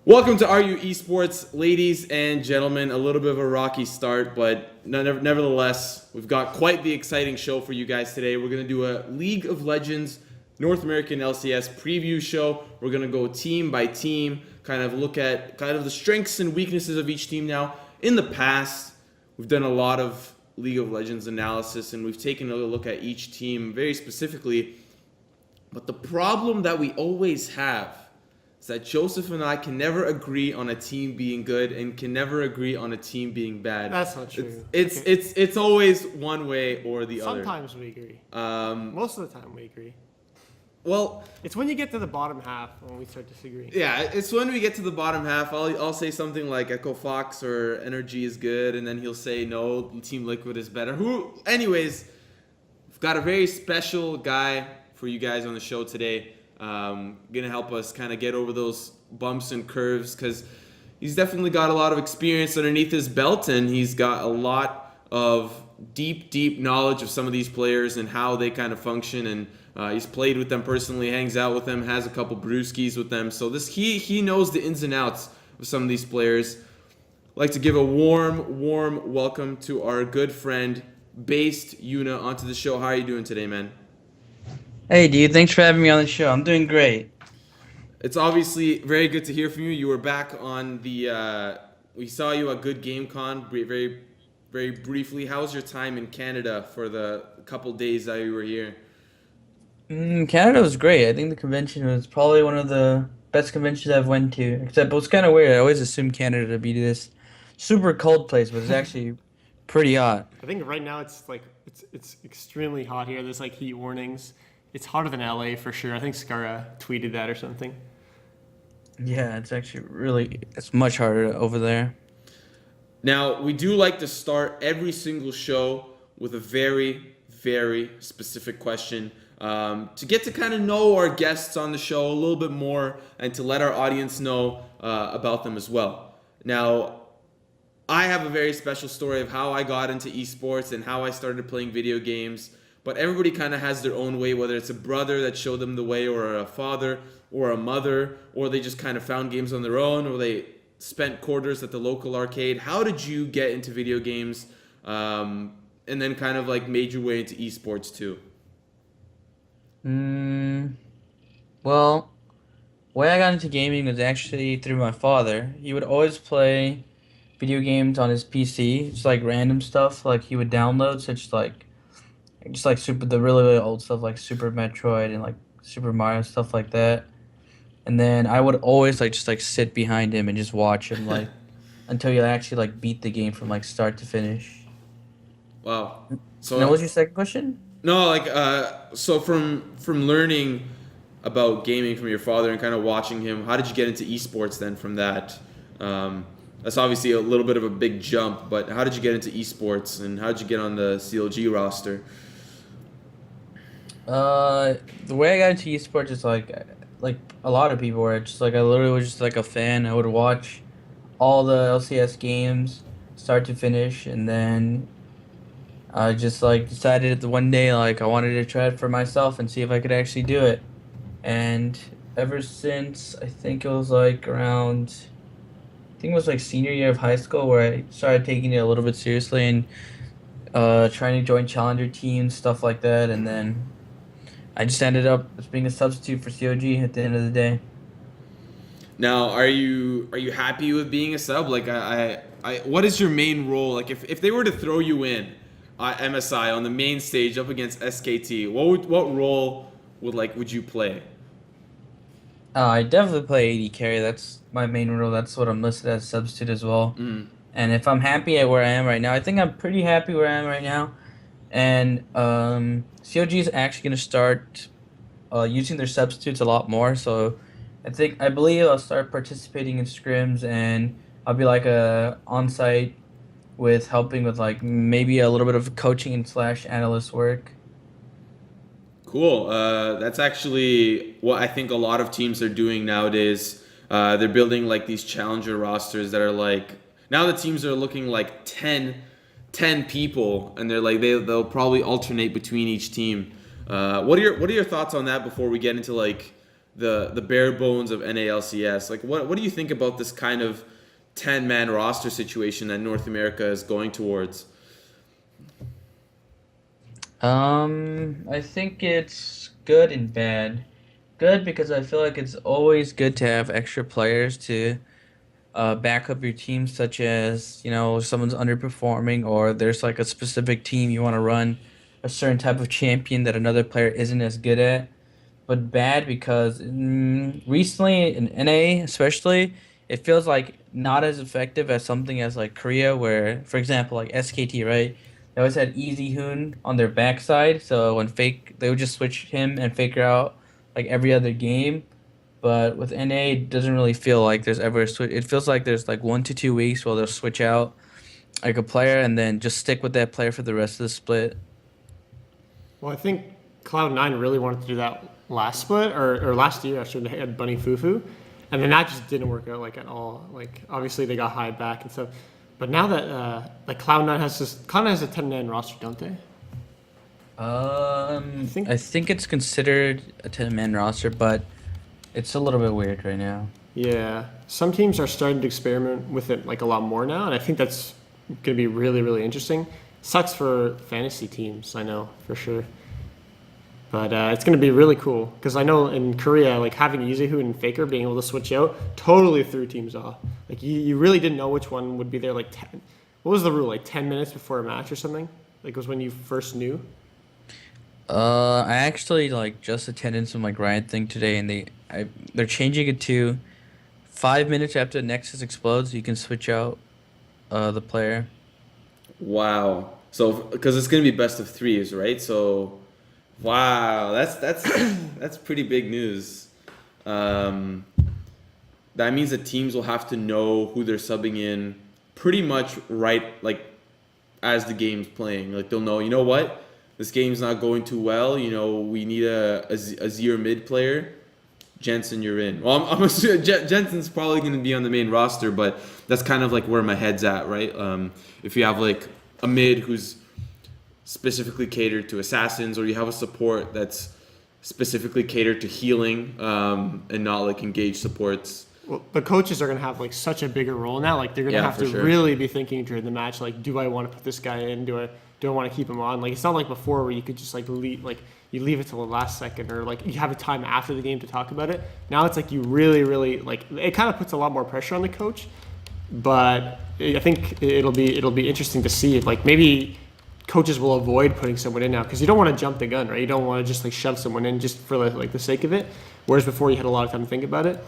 Welcome to RU ESports, ladies and gentlemen. A little bit of a rocky start, but nevertheless, we've got quite the exciting show for you guys today. We're going to do a League of Legends North American LCS preview show. We're going to go team by team, kind of look at kind of the strengths and weaknesses of each team now. In the past, we've done a lot of League of Legends analysis, and we've taken a look at each team very specifically. But the problem that we always have is that Joseph and I can never agree on a team being good and can never agree on a team being bad. That's not true. It's always one way or the other. Sometimes we agree. Most of the time we agree. Well, it's when you get to the bottom half when we start disagreeing. Yeah, it's when we get to the bottom half. I'll say something like Echo Fox or Energy is good, and then he'll say no, Team Liquid is better. Anyways, we've got a very special guy for you guys on the show today. Gonna help us kind of get over those bumps and curves because he's definitely got a lot of experience underneath his belt, and he's got a lot of deep knowledge of some of these players and how they kind of function, and he's played with them personally, hangs out with them, has a couple brewskis with them, so he knows the ins and outs of some of these players. I'd like to give a warm welcome to our good friend BasedYoona onto the show. How are you doing today, man? Hey, dude. Thanks for having me on the show. I'm doing great. It's obviously very good to hear from you. You were back on the... we saw you at Good Game Con very, very briefly. How was your time in Canada for the couple days that you were here? Canada was great. I think the convention was probably one of the best conventions I've went to. Except it was kind of weird. I always assumed Canada to be this super cold place, but it's actually pretty hot. I think right now it's extremely hot here. There's like heat warnings. It's hotter than LA for sure. I think Skara tweeted that or something. Yeah, it's much harder over there. Now, we do like to start every single show with a very, very specific question to get to kind of know our guests on the show a little bit more and to let our audience know about them as well. Now, I have a very special story of how I got into esports and how I started playing video games. But everybody kind of has their own way, whether it's a brother that showed them the way, or a father, or a mother, or they just kind of found games on their own, or they spent quarters at the local arcade. How did you get into video games and then kind of like made your way into esports too? Well, the way I got into gaming was actually through my father. He would always play video games on his PC, just like random stuff like he would download, such like the really old stuff like Super Metroid and like Super Mario, stuff like that. And then I would always just sit behind him and just watch him like until you actually beat the game from start to finish. Wow. So now, what was your second question? No, so from learning about gaming from your father and kind of watching him, how did you get into esports then from that? That's obviously a little bit of a big jump, but how did you get into esports and how did you get on the CLG roster? The way I got into esports is like a lot of people were. I literally was just a fan. I would watch all the LCS games, start to finish, and then I just decided that one day I wanted to try it for myself and see if I could actually do it. And ever since I think it was senior year of high school where I started taking it a little bit seriously and trying to join challenger teams, stuff like that, and then I just ended up as being a substitute for COG at the end of the day. Now, are you happy with being a sub? What is your main role? If they were to throw you in MSI on the main stage up against SKT, what role would you play? I definitely play AD carry. That's my main role. That's what I'm listed as substitute as well. And if I'm happy at where I am right now, I think I'm pretty happy where I am right now. And COG is actually going to start using their substitutes a lot more. So I believe I'll start participating in scrims, and I'll be a on-site with helping with maybe a little bit of coaching and / analyst work. Cool. That's actually what I think a lot of teams are doing nowadays. They're building these challenger rosters that are now the teams are looking like 10 people, and they'll probably alternate between each team. What are your thoughts on that before we get into the bare bones of NA LCS. Like, what do you think about this kind of 10-man roster situation that North America is going towards? I think it's good and bad. Good because I feel like it's always good to have extra players to back up your team, such as, someone's underperforming or there's like a specific team you want to run a certain type of champion that another player isn't as good at. But bad because recently in NA especially, it feels like not as effective as something as like Korea, where, for example, like SKT, right? They always had Easy Hoon on their backside, so when they would just switch him and Faker out like every other game. But with NA, it doesn't really feel like there's ever a switch. It feels like there's like 1 to 2 weeks where they'll switch out like a player and then just stick with that player for the rest of the split. Well, I think Cloud9 really wanted to do that last split or last year after they had Bunny Fufu, and then that just didn't work out like at all. Like obviously they got high back and stuff, but now that like Cloud9 has a 10-man roster, don't they? I think it's considered a 10-man roster, but it's a little bit weird right now. Yeah, some teams are starting to experiment with it like a lot more now, and I think that's going to be really, really interesting. Sucks for fantasy teams, I know, for sure. But it's going to be really cool, because I know in Korea, like having Izihu and Faker being able to switch out totally threw teams off. Like you really didn't know which one would be there. Like what was the rule? Like 10 minutes before a match or something? Like was when you first knew? I actually like just attended some like Riot thing today, and they're changing it to 5 minutes after the Nexus explodes, you can switch out the player. Wow. So because it's gonna be best of threes, right? So, wow, that's pretty big news. That means that teams will have to know who they're subbing in pretty much right, like as the game's playing. Like they'll know, you know what, this game's not going too well. You know, we need a Zero mid player. Jensen, you're in. Well, I'm assuming Jensen's probably going to be on the main roster, but that's kind of like where my head's at, right? If you have like a mid who's specifically catered to assassins, or you have a support that's specifically catered to healing and not like engaged supports. Well, the coaches are going to have like such a bigger role now. Like they're going to have to really be thinking during the match, like, do I want to put this guy in? Do I want to keep him on? Like it's not like before where you could just like leave it till the last second, or like you have a time after the game to talk about it. Now it's like you really, really like it kind of puts a lot more pressure on the coach. But I think it'll be interesting to see if like maybe coaches will avoid putting someone in now, because you don't want to jump the gun, right? You don't want to just like shove someone in just for like the sake of it. Whereas before you had a lot of time to think about it.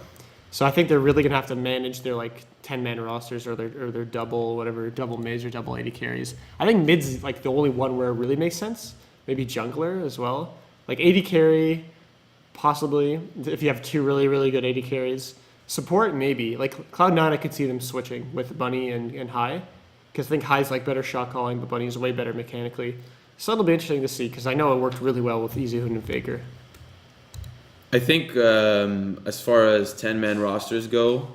So I think they're really gonna have to manage their like 10-man rosters or their double mids or double AD carries. I think mid's like the only one where it really makes sense. Maybe jungler as well. Like AD carry, possibly, if you have two really, really good AD carries. Support, maybe. Like Cloud9, I could see them switching with Bunny and High, because I think High's like better shot calling, but Bunny's way better mechanically. So it'll be interesting to see, because I know it worked really well with Easy Hoon and Faker. I think as far as 10-man rosters go,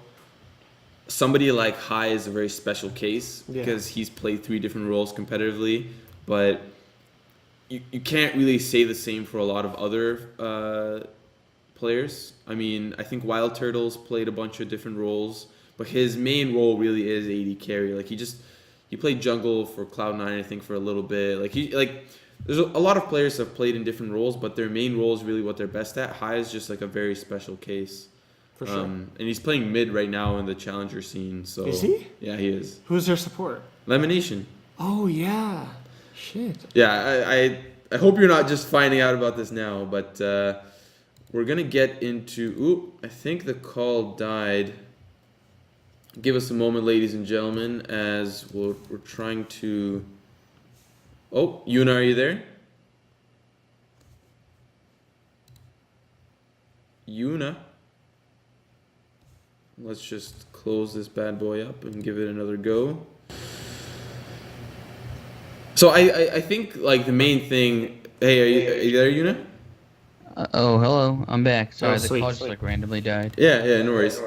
somebody like High is a very special case because he's played 3 different roles competitively, but you can't really say the same for a lot of other players. I mean, I think Wild Turtles played a bunch of different roles, but his main role really is AD carry. Like he played jungle for Cloud9, I think, for a little bit. There's a lot of players that have played in different roles, but their main role is really what they're best at. High is just like a very special case. For sure. And he's playing mid right now in the challenger scene. So is he? Yeah, he is. Who's their support? Lemonation. Oh yeah. Shit. Yeah, I hope you're not just finding out about this now, but we're gonna get into. Ooh, I think the call died. Give us a moment, ladies and gentlemen, as we're trying to. Oh, Yoona, are you there? Yoona. Let's just close this bad boy up and give it another go. So I think like the main thing. Hey, are you there, Yoona? Oh, hello. I'm back. Sorry, the call just like randomly died. Yeah, no worries.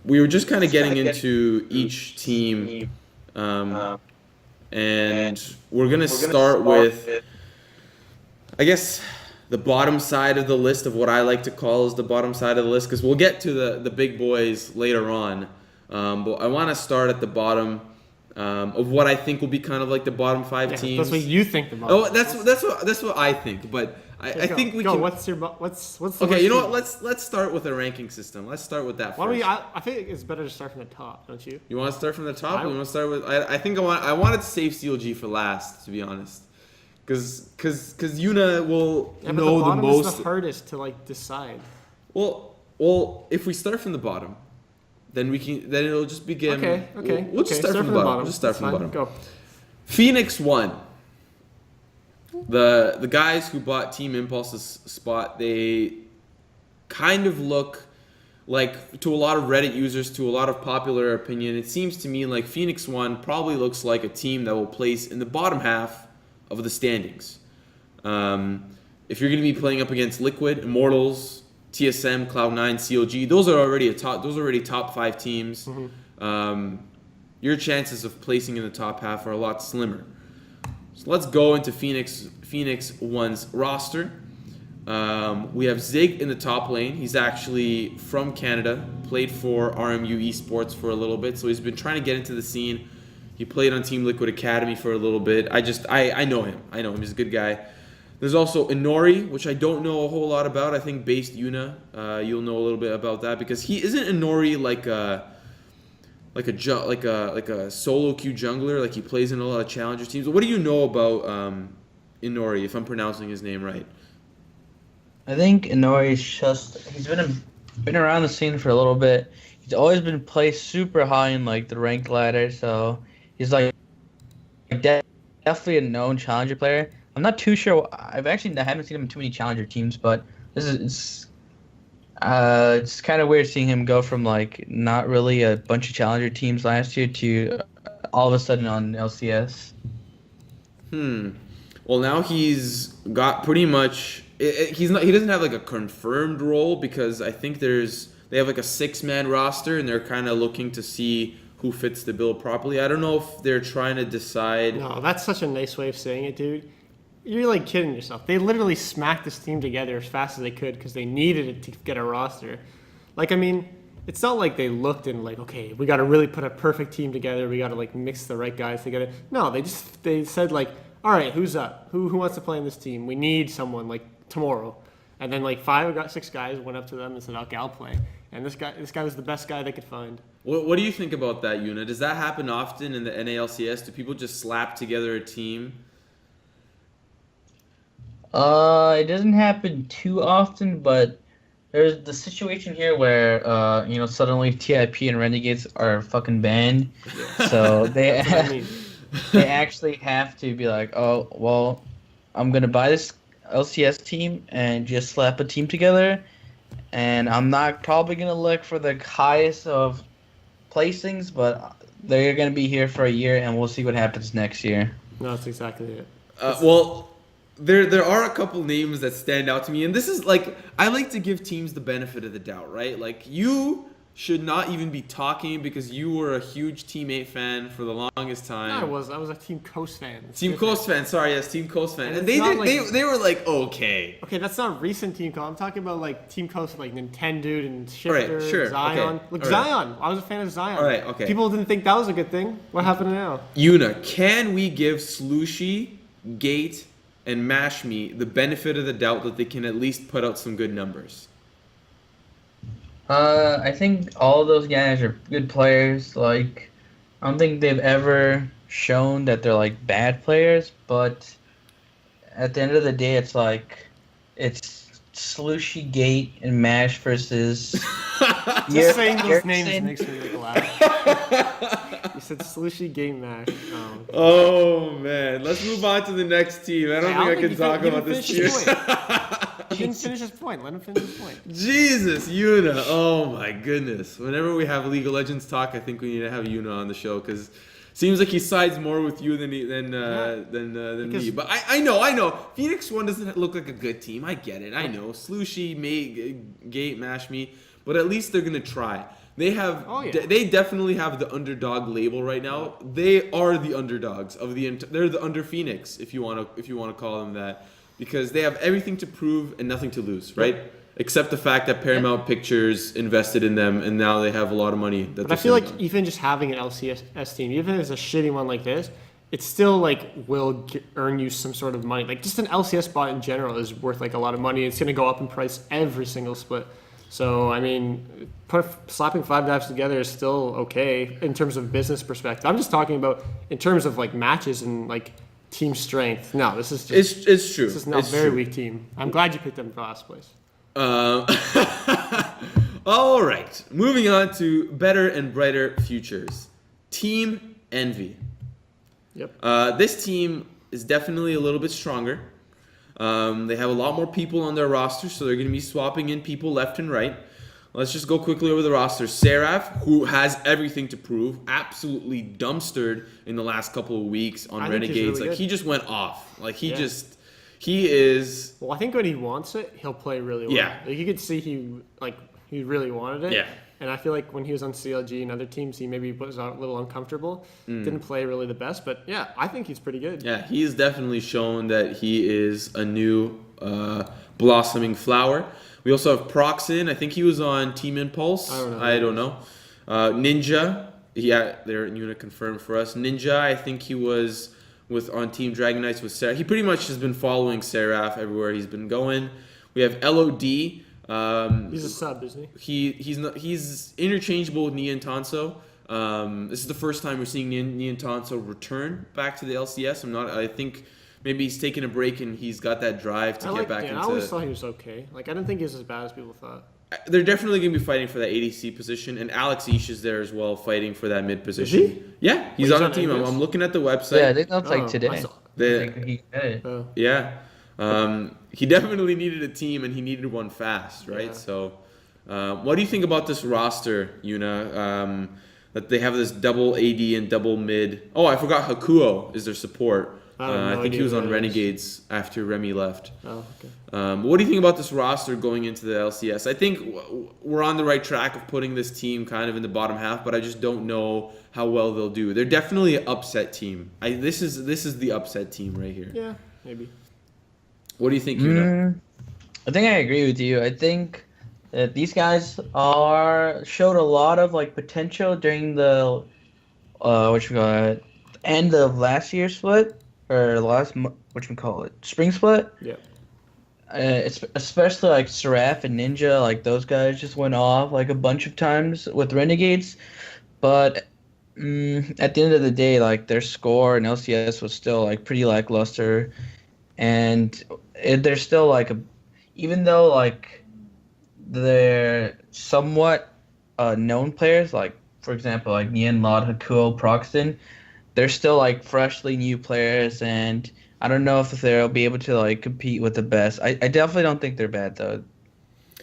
We were just kind of getting into each team, and we're gonna start with, I guess, the bottom side of the list of what I like to call is the bottom side of the list, because we'll get to the big boys later on. But I want to start at the bottom of what I think will be kind of like the bottom 5 teams. That's what you think the bottom. Oh, that's what I think. But I think we can. What's the Okay, you know what? Let's start with a ranking system. Let's start with that first. Why don't we? I think it's better to start from the top, don't you? You want to start from the top? Or you want to start with? I think I wanted to save CLG for last, to be honest, because Yoona will know the most. Is the hardest to like decide. Well, if we start from the bottom, then it'll just begin. Okay. We'll just start from the bottom. We'll just start from the bottom. Go. Phoenix 1. The guys who bought Team Impulse's spot, they kind of look like, to a lot of Reddit users, to a lot of popular opinion, it seems to me like Phoenix 1 probably looks like a team that will place in the bottom half of the standings. If you're going to be playing up against Liquid, Immortals, TSM, Cloud9, CLG, those are already top 5 teams. Mm-hmm. Your chances of placing in the top half are a lot slimmer. So let's go into Phoenix 1's roster. We have Zig in the top lane. He's actually from Canada, played for RU ESports for a little bit, so he's been trying to get into the scene. He played on Team Liquid Academy for a little bit. I know him. He's a good guy. There's also Inori, which I don't know a whole lot about. I think BasedYoona, you'll know a little bit about that, because he isn't Inori like a solo queue jungler. Like, he plays in a lot of challenger teams. But what do you know about Inori, if I'm pronouncing his name right? I think Inori's he's been around the scene for a little bit. He's always been placed super high in like the rank ladder, so he's like definitely a known challenger player. I'm not too sure. I haven't seen him in too many challenger teams, but it's kind of weird seeing him go from like not really a bunch of challenger teams last year to all of a sudden on LCS. Well, now he's got pretty much. He doesn't have like a confirmed role, because I think they have like a 6-man roster, and they're kind of looking to see who fits the bill properly. I don't know if they're trying to decide. No, that's such a nice way of saying it, dude. You're like kidding yourself. They literally smacked this team together as fast as they could because they needed it to get a roster. Like, I mean, it's not like they looked and like, okay, we got to really put a perfect team together. We got to like mix the right guys together. No, they said like, all right, who's up? Who wants to play in this team? We need someone like tomorrow. And then like 6 guys went up to them and said, okay, I'll play. And this guy was the best guy they could find. What do you think about that, Yoona? Does that happen often in the NA LCS? Do people just slap together a team? It doesn't happen too often, but there's the situation here where suddenly TIP and Renegades are fucking banned, so they they actually have to be like, oh well, I'm gonna buy this LCS team and just slap a team together, and I'm not probably gonna look for the highest of placings, but they're gonna be here for a year, and we'll see what happens next year. No, that's exactly it. Well. There are a couple names that stand out to me, and this is like, I like to give teams the benefit of the doubt, right? Like, you should not even be talking because you were a huge Team 8 fan for the longest time. No, I was a Team Coast fan. Team Coast fan, sorry, yes, Team Coast fan. And they were like, okay. Okay, that's not recent Team Coast. I'm talking about like Team Coast, like Nintendo and Shifter, right, sure, Zion. Okay. Look, Zion. I was a fan of Zion. All right, okay. People didn't think that was a good thing. What happened now? Yoona, can we give Slushy, Gate, and Mash Me the benefit of the doubt that they can at least put out some good numbers? I think all of those guys are good players. Like, I don't think they've ever shown that they're like bad players, but at the end of the day, it's Slushy, Gate, and Mash versus. Just saying those names makes me laugh. You said Slushy, Gate, Mash. Oh man, let's move on to the next team. I don't think I can talk about this team. He didn't finish his point. Let him finish his point. Jesus, Yoona. Oh my goodness. Whenever we have League of Legends talk, I think we need to have Yoona on the show, because seems like he sides more with you than me. But I know. Phoenix 1 doesn't look like a good team. I get it. I know. Slushy, Gate, Mash Me. But at least they're going to try. They have. They definitely have the underdog label right now. They are the underdogs of the. They're the under Phoenix, if you want to call them that. because they have everything to prove and nothing to lose, right? Except the fact that Paramount Pictures invested in them, and now they have a lot of money. But I feel like even just having an LCS team, even if it's a shitty one like this, it still like will earn you some sort of money. Like just an LCS spot in general is worth like a lot of money. It's going to go up in price every single split. So I mean, slapping 5 dives together is still okay in terms of business perspective. I'm just talking about in terms of like matches and like team strength. No, this is just it's true. This is not a very weak team. I'm glad you picked them for last place. All right, moving on to better and brighter futures. Team Envy. Yep. This team is definitely a little bit stronger. They have a lot more people on their roster, so they're going to be swapping in people left and right. Let's just go quickly over the roster. Seraph, who has everything to prove, absolutely dumpstered in the last couple of weeks on Renegades. Like, he just went off. Like, he is. Well, I think when he wants it, he'll play really well. Yeah. Like, you could see he really wanted it. Yeah. And I feel like when he was on CLG and other teams, he maybe was a little uncomfortable. Didn't play really the best, but yeah, I think he's pretty good. Yeah, he's definitely shown that he is a new blossoming flower. We also have Proxin. I think he was on Team Impulse. I don't know. Ninja. Yeah, they're Yoona confirmed for us. Ninja, I think he was on Team Dragon Knights with Seraph. He pretty much has been following Seraph everywhere he's been going. We have LOD. He's a sub, isn't he? He's interchangeable with Nia and Tanso. This is the first time we're seeing Nia and Tanso return back to the LCS. I think maybe he's taking a break and he's got that drive to get back into. I always thought he was okay. Like I didn't think he was as bad as people thought. They're definitely going to be fighting for that ADC position, and Alex Ish is there as well, fighting for that mid position. Is he? Yeah, he's on the team. I'm looking at the website. Yeah, I think that's like today. He definitely needed a team, and he needed one fast, right? Yeah. So, what do you think about this roster, Yoona? That they have this double AD and double mid. Oh, I forgot Hakuo is their support. I think he was on Renegades after Remy left. Oh, okay. What do you think about this roster going into the LCS? I think we're on the right track of putting this team kind of in the bottom half, but I just don't know how well they'll do. They're definitely an upset team. This is the upset team right here. Yeah, maybe. What do you think, Yoona? I think I agree with you. I think that these guys showed a lot of like potential during the end of last year's split. Or last, spring split? Yeah. It's especially like Seraph and Ninja, like those guys just went off like a bunch of times with Renegades. But at the end of the day, like their score in LCS was still like pretty lackluster. And they're still like, even though like they're somewhat known players, like for example, like Nian, Lod, Hakuo, Proxton, they're still like freshly new players, and I don't know if they'll be able to like compete with the best. I definitely don't think they're bad though.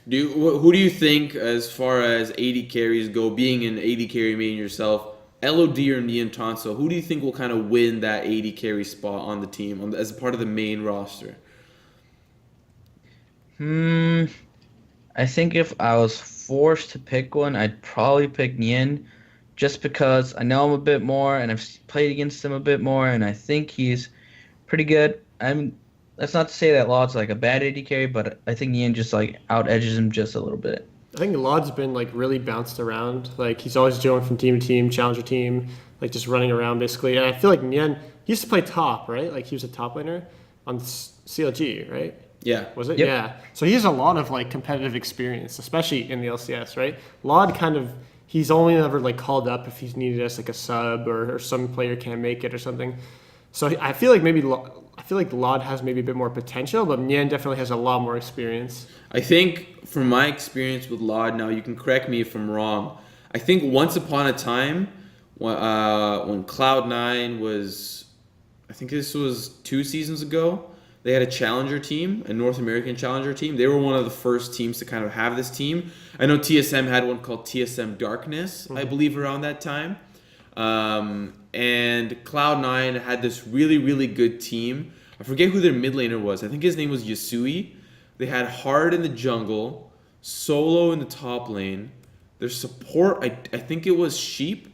Who do you think, as far as AD carries go, being an AD carry main yourself, LOD or Nian Tanso, who do you think will kind of win that AD carry spot on the team as part of the main roster? I think if I was forced to pick one, I'd probably pick Nian. Just because I know him a bit more and I've played against him a bit more, and I think he's pretty good. That's not to say that Lod's like a bad AD carry, but I think Nian just like out edges him just a little bit. I think Lod's been like really bounced around. Like he's always going from team to team, challenger team, like just running around basically. And I feel like Nian, he used to play top, right? Like he was a top laner on CLG, right? Yeah. Was it? Yep. Yeah. So he has a lot of like competitive experience, especially in the LCS, right? Lod kind of. He's only ever like called up if he's needed as like a sub or some player can't make it or something. So I feel like Lod has maybe a bit more potential, but Nian definitely has a lot more experience. I think from my experience with Lod, now you can correct me if I'm wrong. I think once upon a time when Cloud9 was, I think this was 2 seasons ago, they had a challenger team, a North American challenger team. They were one of the first teams to kind of have this team. I know TSM had one called TSM Darkness, I believe, around that time. And Cloud9 had this really, really good team. I forget who their mid laner was. I think his name was Yasui. They had Hard in the jungle, Solo in the top lane. Their support, I think it was Sheep.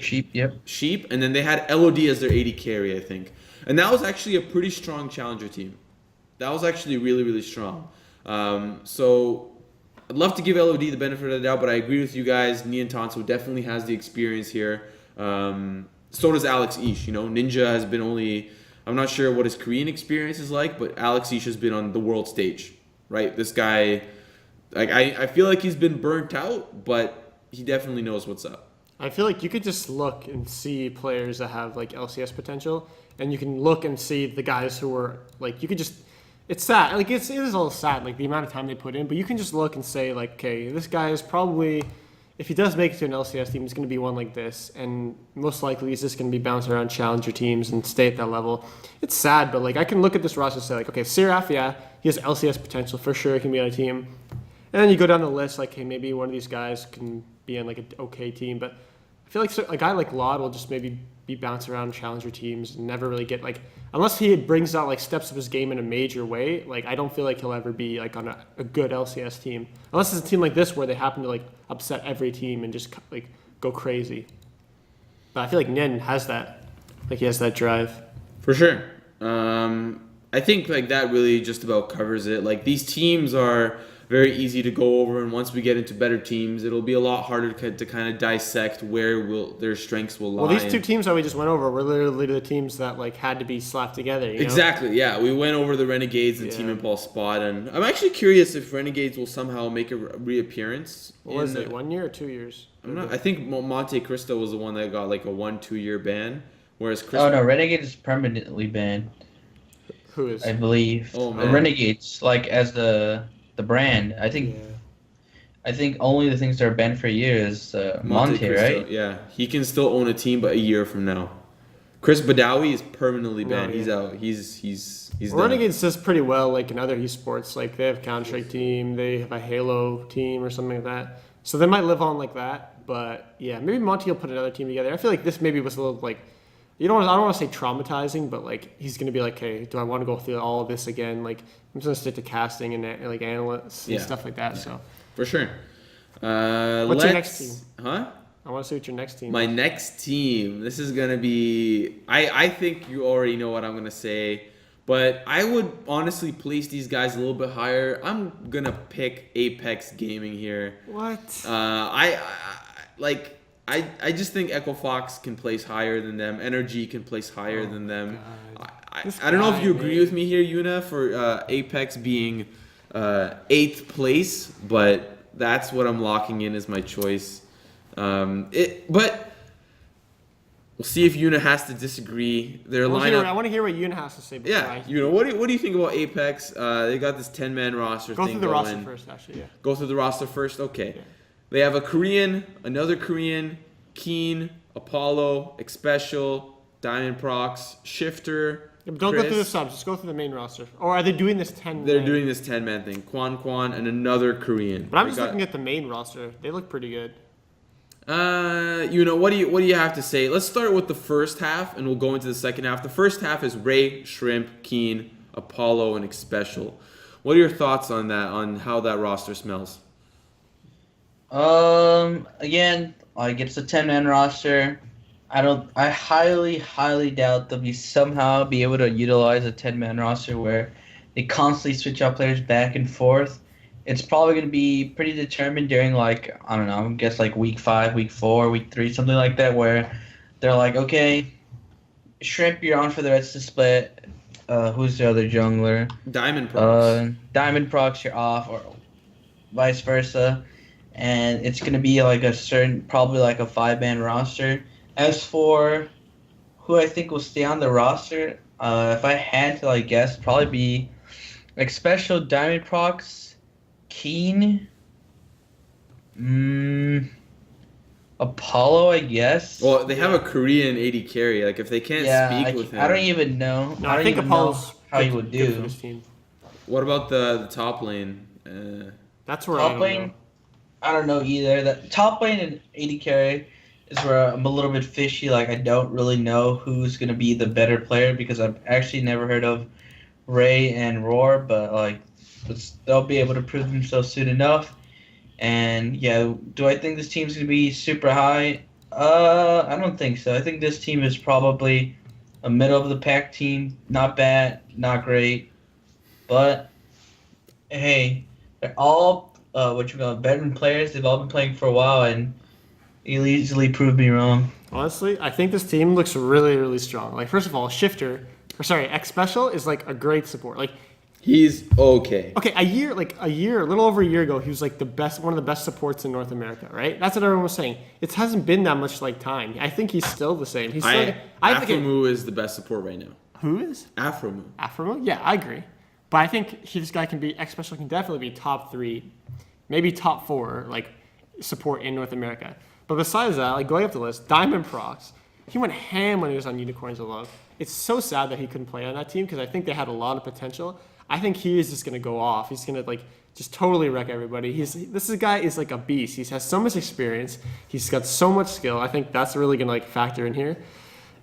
Sheep, yep. Sheep, and then they had LOD as their AD carry, I think. And that was actually a pretty strong challenger team. That was actually really, really strong. So I'd love to give LOD the benefit of the doubt, but I agree with you guys. Nian Tonso definitely has the experience here. So does Alex Ish. Ninja has been I'm not sure what his Korean experience is like, but Alex Ish has been on the world stage, right? This guy, I feel like he's been burnt out, but he definitely knows what's up. I feel like you could just look and see players that have LCS potential, and you can look and see the guys who are you could just. It's sad. It is a little sad, the amount of time they put in. But you can just look and say, okay, this guy is probably, if he does make it to an LCS team, he's going to be one like this, and most likely he's just going to be bouncing around challenger teams and stay at that level. It's sad, but I can look at this roster and say, okay, Seraph, yeah, he has LCS potential for sure. He can be on a team, and then you go down the list, hey, maybe one of these guys can be on an okay team, but I feel like a guy like Lod will just maybe be bouncing around challenger teams and never really get unless he brings out steps of his game in a major way. I don't feel like he'll ever be on a good LCS team unless it's a team like this where they happen to upset every team and just go crazy. But I feel like Nin has that, he has that drive for sure. I think that really just about covers it. These teams are very easy to go over, and once we get into better teams, it'll be a lot harder to kind of dissect where their strengths will lie. Well, these two teams that we just went over were literally the teams that had to be slapped together. Exactly, yeah. We went over the Renegades and Team Impulse spot, and I'm actually curious if Renegades will somehow make a reappearance. What was it, 1 year or 2 years? I think Monte Cristo was the one that got a 1-2 year ban, whereas Oh no, Renegade is permanently banned. Who is? I believe. Oh man. Renegades, as the brand. I think only the things that are banned for a year is Monte, right? Yeah, he can still own a team, but a year from now. Chris Badawi is permanently banned. He's out. He's done. Renegades does pretty well, in other esports. They have a Counter-Strike team, they have a Halo team or something like that. So they might live on like that. But yeah, maybe Monte will put another team together. I feel like this maybe was a little I don't want to say traumatizing, but he's gonna be hey, do I want to go through all of this again? I'm just gonna stick to casting and analysts and stuff like that. Yeah. So for sure. What's your next team? Huh? I want to see what your next team. My next team. This is gonna be. I think you already know what I'm gonna say, but I would honestly place these guys a little bit higher. I'm gonna pick Apex Gaming here. What? I just think Echo Fox can place higher than them. Energy can place higher than them. I don't know if you agree with me here, Yoona, for Apex being 8th place, but that's what I'm locking in as my choice. But we'll see if Yoona has to disagree. Their lineup. I want to hear what Yoona has to say. Yeah, Yoona, what do you think about Apex? They got this 10-man roster Go thing through the going. roster first, actually. Yeah. Go through the roster first. Okay. Yeah. They have a Korean, another Korean, Keen, Apollo, Xpecial, Diamond Prox, Shifter. Yeah, but don't go through the subs. Just go through the main roster. Or are they doing this 10? They're doing this 10-man thing. Quan, and another Korean. But I'm just looking at the main roster. They look pretty good. What do you have to say? Let's start with the first half, and we'll go into the second half. The first half is Ray, Shrimp, Keen, Apollo, and Xpecial. What are your thoughts on that? On how that roster smells? Again, it's a 10-man roster. I highly doubt they'll somehow be able to utilize a 10-man roster where they constantly switch out players back and forth. It's probably going to be pretty determined during I don't know, I guess week 5, week 4, week 3, something like that, where they're okay, Shrimp, you're on for the rest of the split. Who's the other jungler? Diamond Prox. Diamond Prox, you're off, or vice versa. And it's going to be probably a 5-man roster. As for who I think will stay on the roster, if I had to guess, probably be Xpecial, Diamond Prox, Keen, Apollo, I guess. Well, they have a Korean AD carry. If they can't speak with him. I don't even know. No, I think Apollo's how he would do. What about the top lane? That's where top lane. I don't know either. That top lane and AD carry is where I'm a little bit fishy. I don't really know who's gonna be the better player because I've actually never heard of Ray and Roar, but they'll be able to prove themselves soon enough. And yeah, do I think this team's gonna be super high? I don't think so. I think this team is probably a middle of the pack team. Not bad, not great. But hey, they're all veteran players. They've all been playing for a while, and you'll easily prove me wrong. Honestly, I think this team looks really, really strong. Like, first of all, X Special is like a great support. Like, he's okay. Okay, a little over a year ago, he was like one of the best supports in North America, right? That's what everyone was saying. It hasn't been that much like time. I think he's still the same. He's still. Afromu is the best support right now. Who is? Afromu. Afromu? Yeah, I agree. But I think this guy X Special can definitely be top 3, maybe top 4, like support in North America. But besides that, like going up the list, Diamond Prox, he went ham when he was on Unicorns of Love. It's so sad that he couldn't play on that team because I think they had a lot of potential. I think he is just gonna go off. He's gonna like just totally wreck everybody. This guy is like a beast. He has so much experience. He's got so much skill. I think that's really gonna like factor in here.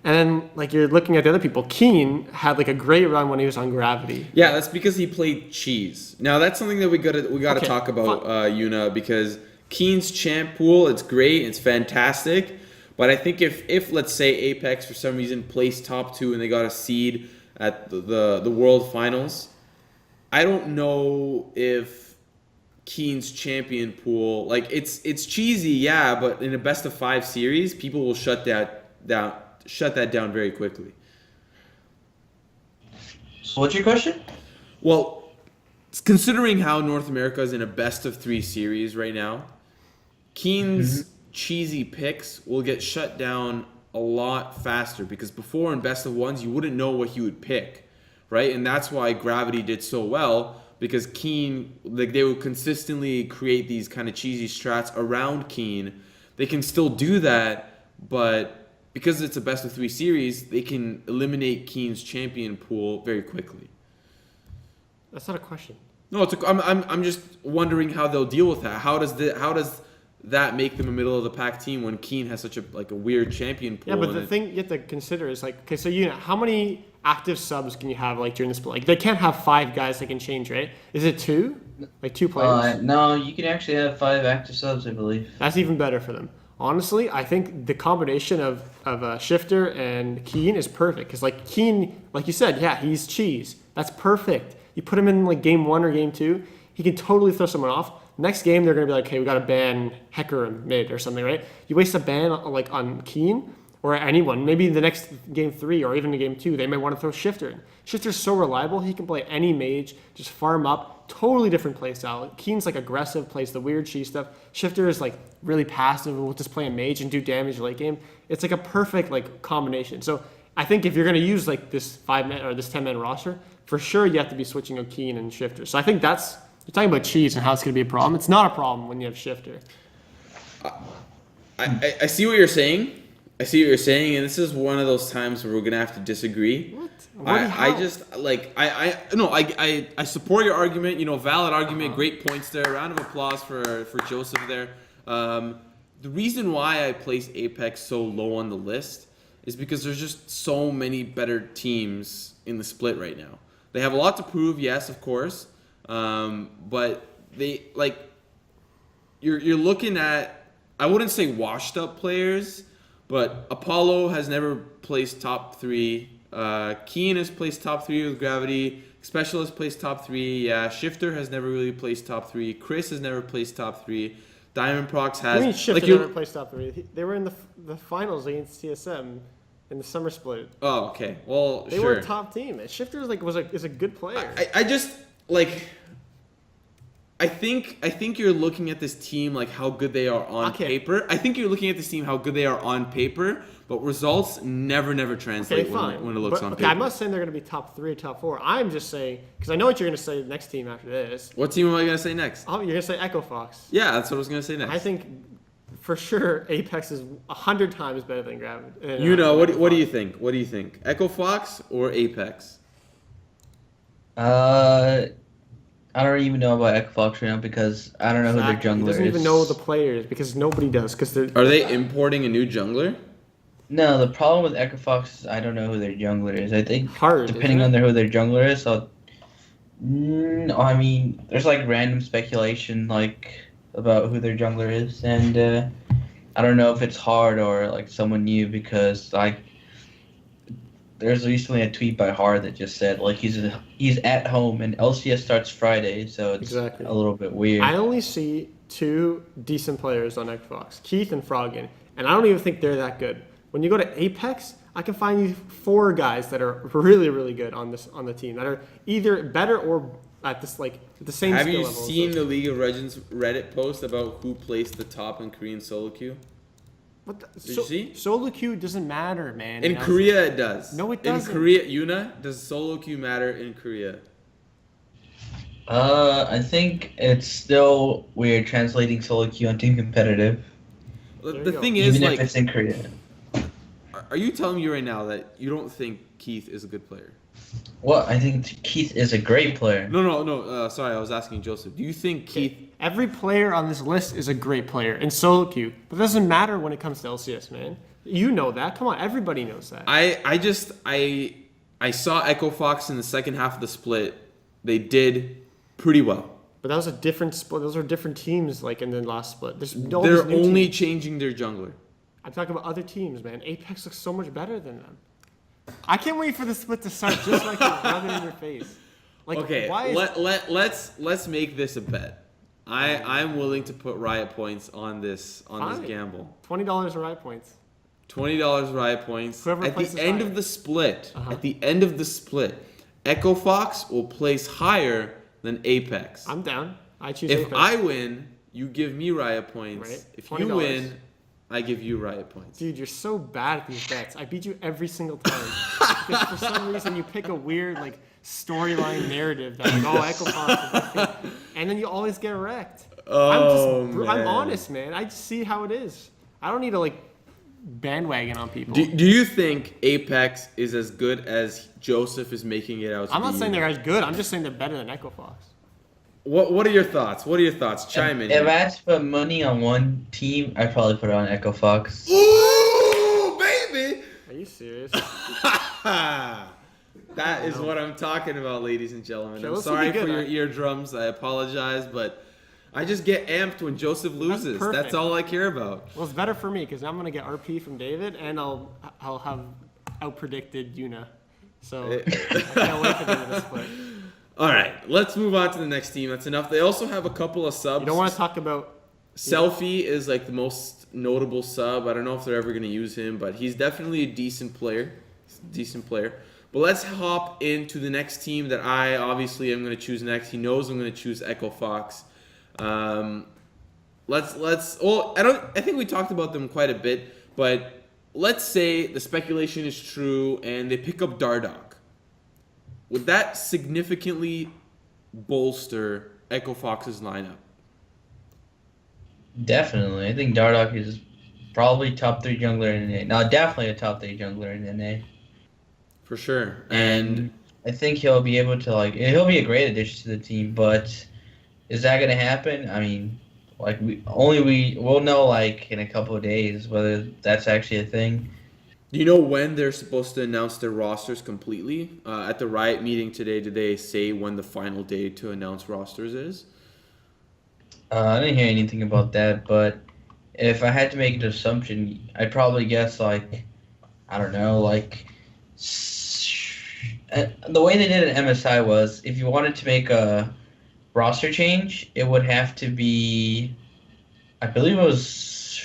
And then like you're looking at the other people. Keen had like a great run when he was on Gravity. Yeah, that's because he played cheese. Now that's something that we gotta talk about, Yoona, because Keen's champ pool, it's great, it's fantastic. But I think if let's say Apex for some reason placed top 2 and they got a seed at the World Finals, I don't know if Keen's champion pool, like it's cheesy, yeah, but in a best of 5 series, people will shut that down very quickly. So what's your question? Well, considering how North America is in a best of 3 series right now, Keen's cheesy picks will get shut down a lot faster because before in best of 1s you wouldn't know what he would pick, right? And that's why Gravity did so well, because Keen, like they would consistently create these kind of cheesy strats around Keen. They can still do that, but because it's a best of 3 series, they can eliminate Keen's champion pool very quickly. That's not a question. No, I'm just wondering how they'll deal with that. How does that make them a middle of the pack team when Keen has such a weird champion pool? Yeah, but the thing you have to consider is like, okay, so how many active subs can you have like during this split? Like they can't have 5 guys that can change, right? Is it 2? Like 2 players? No, you can actually have 5 active subs, I believe. That's even better for them. Honestly, I think the combination of Shifter and Keen is perfect because like Keen, like you said, yeah, he's cheese. That's perfect. You put him in like game 1 or game 2, he can totally throw someone off. Next game, they're going to be like, okay, we got to ban Hecker mid or something, right? You waste a ban like on Keen or anyone. Maybe the next game 3 or even in game 2, they might want to throw Shifter in. Shifter's so reliable. He can play any mage, just farm up. Totally different play style. Keen's like aggressive, plays the weird cheese stuff. Shifter is like really passive, will just play a mage and do damage late game. It's like a perfect like combination. So I think if you're going to use like this 5-man or this 10-man roster, for sure you have to be switching on Keen and Shifter. So I think that's... You're talking about cheese and how it's going to be a problem. It's not a problem when you have Shifter. I see what you're saying. And this is one of those times where we're going to have to disagree. What? I support your argument. Valid argument. Great points there. Round of applause for Joseph there. The reason why I place Apex so low on the list is because there's just so many better teams in the split right now. They have a lot to prove, yes, of course. But they you're looking at, I wouldn't say washed up players, but Apollo has never placed top 3. Keen has placed top 3 with Gravity. Specialist placed top 3. Yeah, Shifter has never really placed top 3. Chris has never placed top 3. Diamond Prox has. What do you mean Shifter never placed top 3? They were in the finals against TSM in the summer split. Oh, okay. Well, they were a top team. Shifter is a good player. I just I think you're looking at this team like how good they are on paper. I think you're looking at this team how good they are on paper, but results never translate when it looks on paper. I'm not saying they're going to be top 3 or top 4. I'm just saying, because I know what you're going to say the next team after this. What team am I going to say next? Oh, you're going to say Echo Fox. Yeah, that's what I was going to say next. I think for sure Apex is 100 times better than Gravity. What do you think? What do you think? Echo Fox or Apex? I don't even know about Echo Fox right now because I don't know who their jungler is. He doesn't even know the players because nobody does. Are they importing a new jungler? No, the problem with Echo Fox is I don't know who their jungler is. I think depending on who their jungler is, no, I mean, there's like random speculation like about who their jungler is, and I don't know if it's hard or like someone new because like there's recently a tweet by Har that just said like he's at home and LCS starts Friday, so it's Exactly. a little bit weird. I only see 2 decent players on Xbox, Keith and Froggen, and I don't even think they're that good. When you go to Apex, I can find you 4 guys that are really, really good on the team that are either better or at this like the same Have skill you level. seen the League of Legends Reddit post about who placed the top in Korean solo queue? What the, Did you see? Solo queue doesn't matter, man. In Korea, it does. No, it doesn't. In Korea, Yoona, does solo queue matter in Korea? I think it's still weird translating solo queue on team competitive. The thing is, Even like, if it's in Korea. Are you telling me right now that you don't think Keith is a good player? Well, I think Keith is a great player. No. Sorry, I was asking Joseph. Do you think Keith? Every player on this list is a great player in solo queue, but it doesn't matter when it comes to LCS, man. You know that. Come on, everybody knows that. I saw Echo Fox in the second half of the split. They did pretty well. But that was a different split. Those are different teams, like in the last split. They're only changing their jungler. I'm talking about other teams, man. Apex looks so much better than them. I can't wait for the split to start, just like rub it in your face. Like, Okay, why is let's make this a bet. I'm willing to put Riot points on this gamble. $20 Riot points. $20 Riot points. Whoever At places the end higher. of the split, Echo Fox will place higher than Apex. I'm down. I choose If Apex. I win, you give me Riot points. Right. If $20. you win, I give you Riot points. Dude, you're so bad at these bets. I beat you every single time. Because for some reason you pick a weird like storyline narrative that like, Echo Fox is and then you always get wrecked. I'm honest, man. I just see how it is. I don't need to like bandwagon on people. Do you think Apex is as good as Joseph is making it out to be? I'm not saying they're as good. I'm just saying they're better than Echo Fox. What are your thoughts? Chime in. If I had to put money on one team, I'd probably put it on Echo Fox. Ooh, baby! Are you serious? That is what I'm talking about, ladies and gentlemen. Okay, I'm let's sorry be for good, your eardrums. I apologize, but I just get amped when Joseph loses. perfect. That's all I care about. Well, it's better for me because I'm gonna get RP from David, and I'll have outpredicted Yoona. So I can't wait for the end of this split. All right, let's move on to the next team. That's enough. They also have a couple of subs. You don't want to talk about. Selfie is like the most notable sub. I don't know if they're ever going to use him, but he's definitely a decent player. But let's hop into the next team that I obviously am going to choose next. He knows I'm going to choose Echo Fox. Well, I think we talked about them quite a bit, but let's say the speculation is true and they pick up Dardoch. Would that significantly bolster Echo Fox's lineup? Definitely. I think Dardoch is probably top 3 jungler in NA. No, definitely a top 3 jungler in NA. For sure. And I think he'll be able to he'll be a great addition to the team, but is that going to happen? I mean, we'll know in a couple of days whether that's actually a thing. Do you know when they're supposed to announce their rosters completely? At the Riot meeting today, did they say when the final day to announce rosters is? I didn't hear anything about that, but if I had to make an assumption, I'd probably guess I don't know, the way they did it in MSI was if you wanted to make a roster change, it would have to be, I believe it was,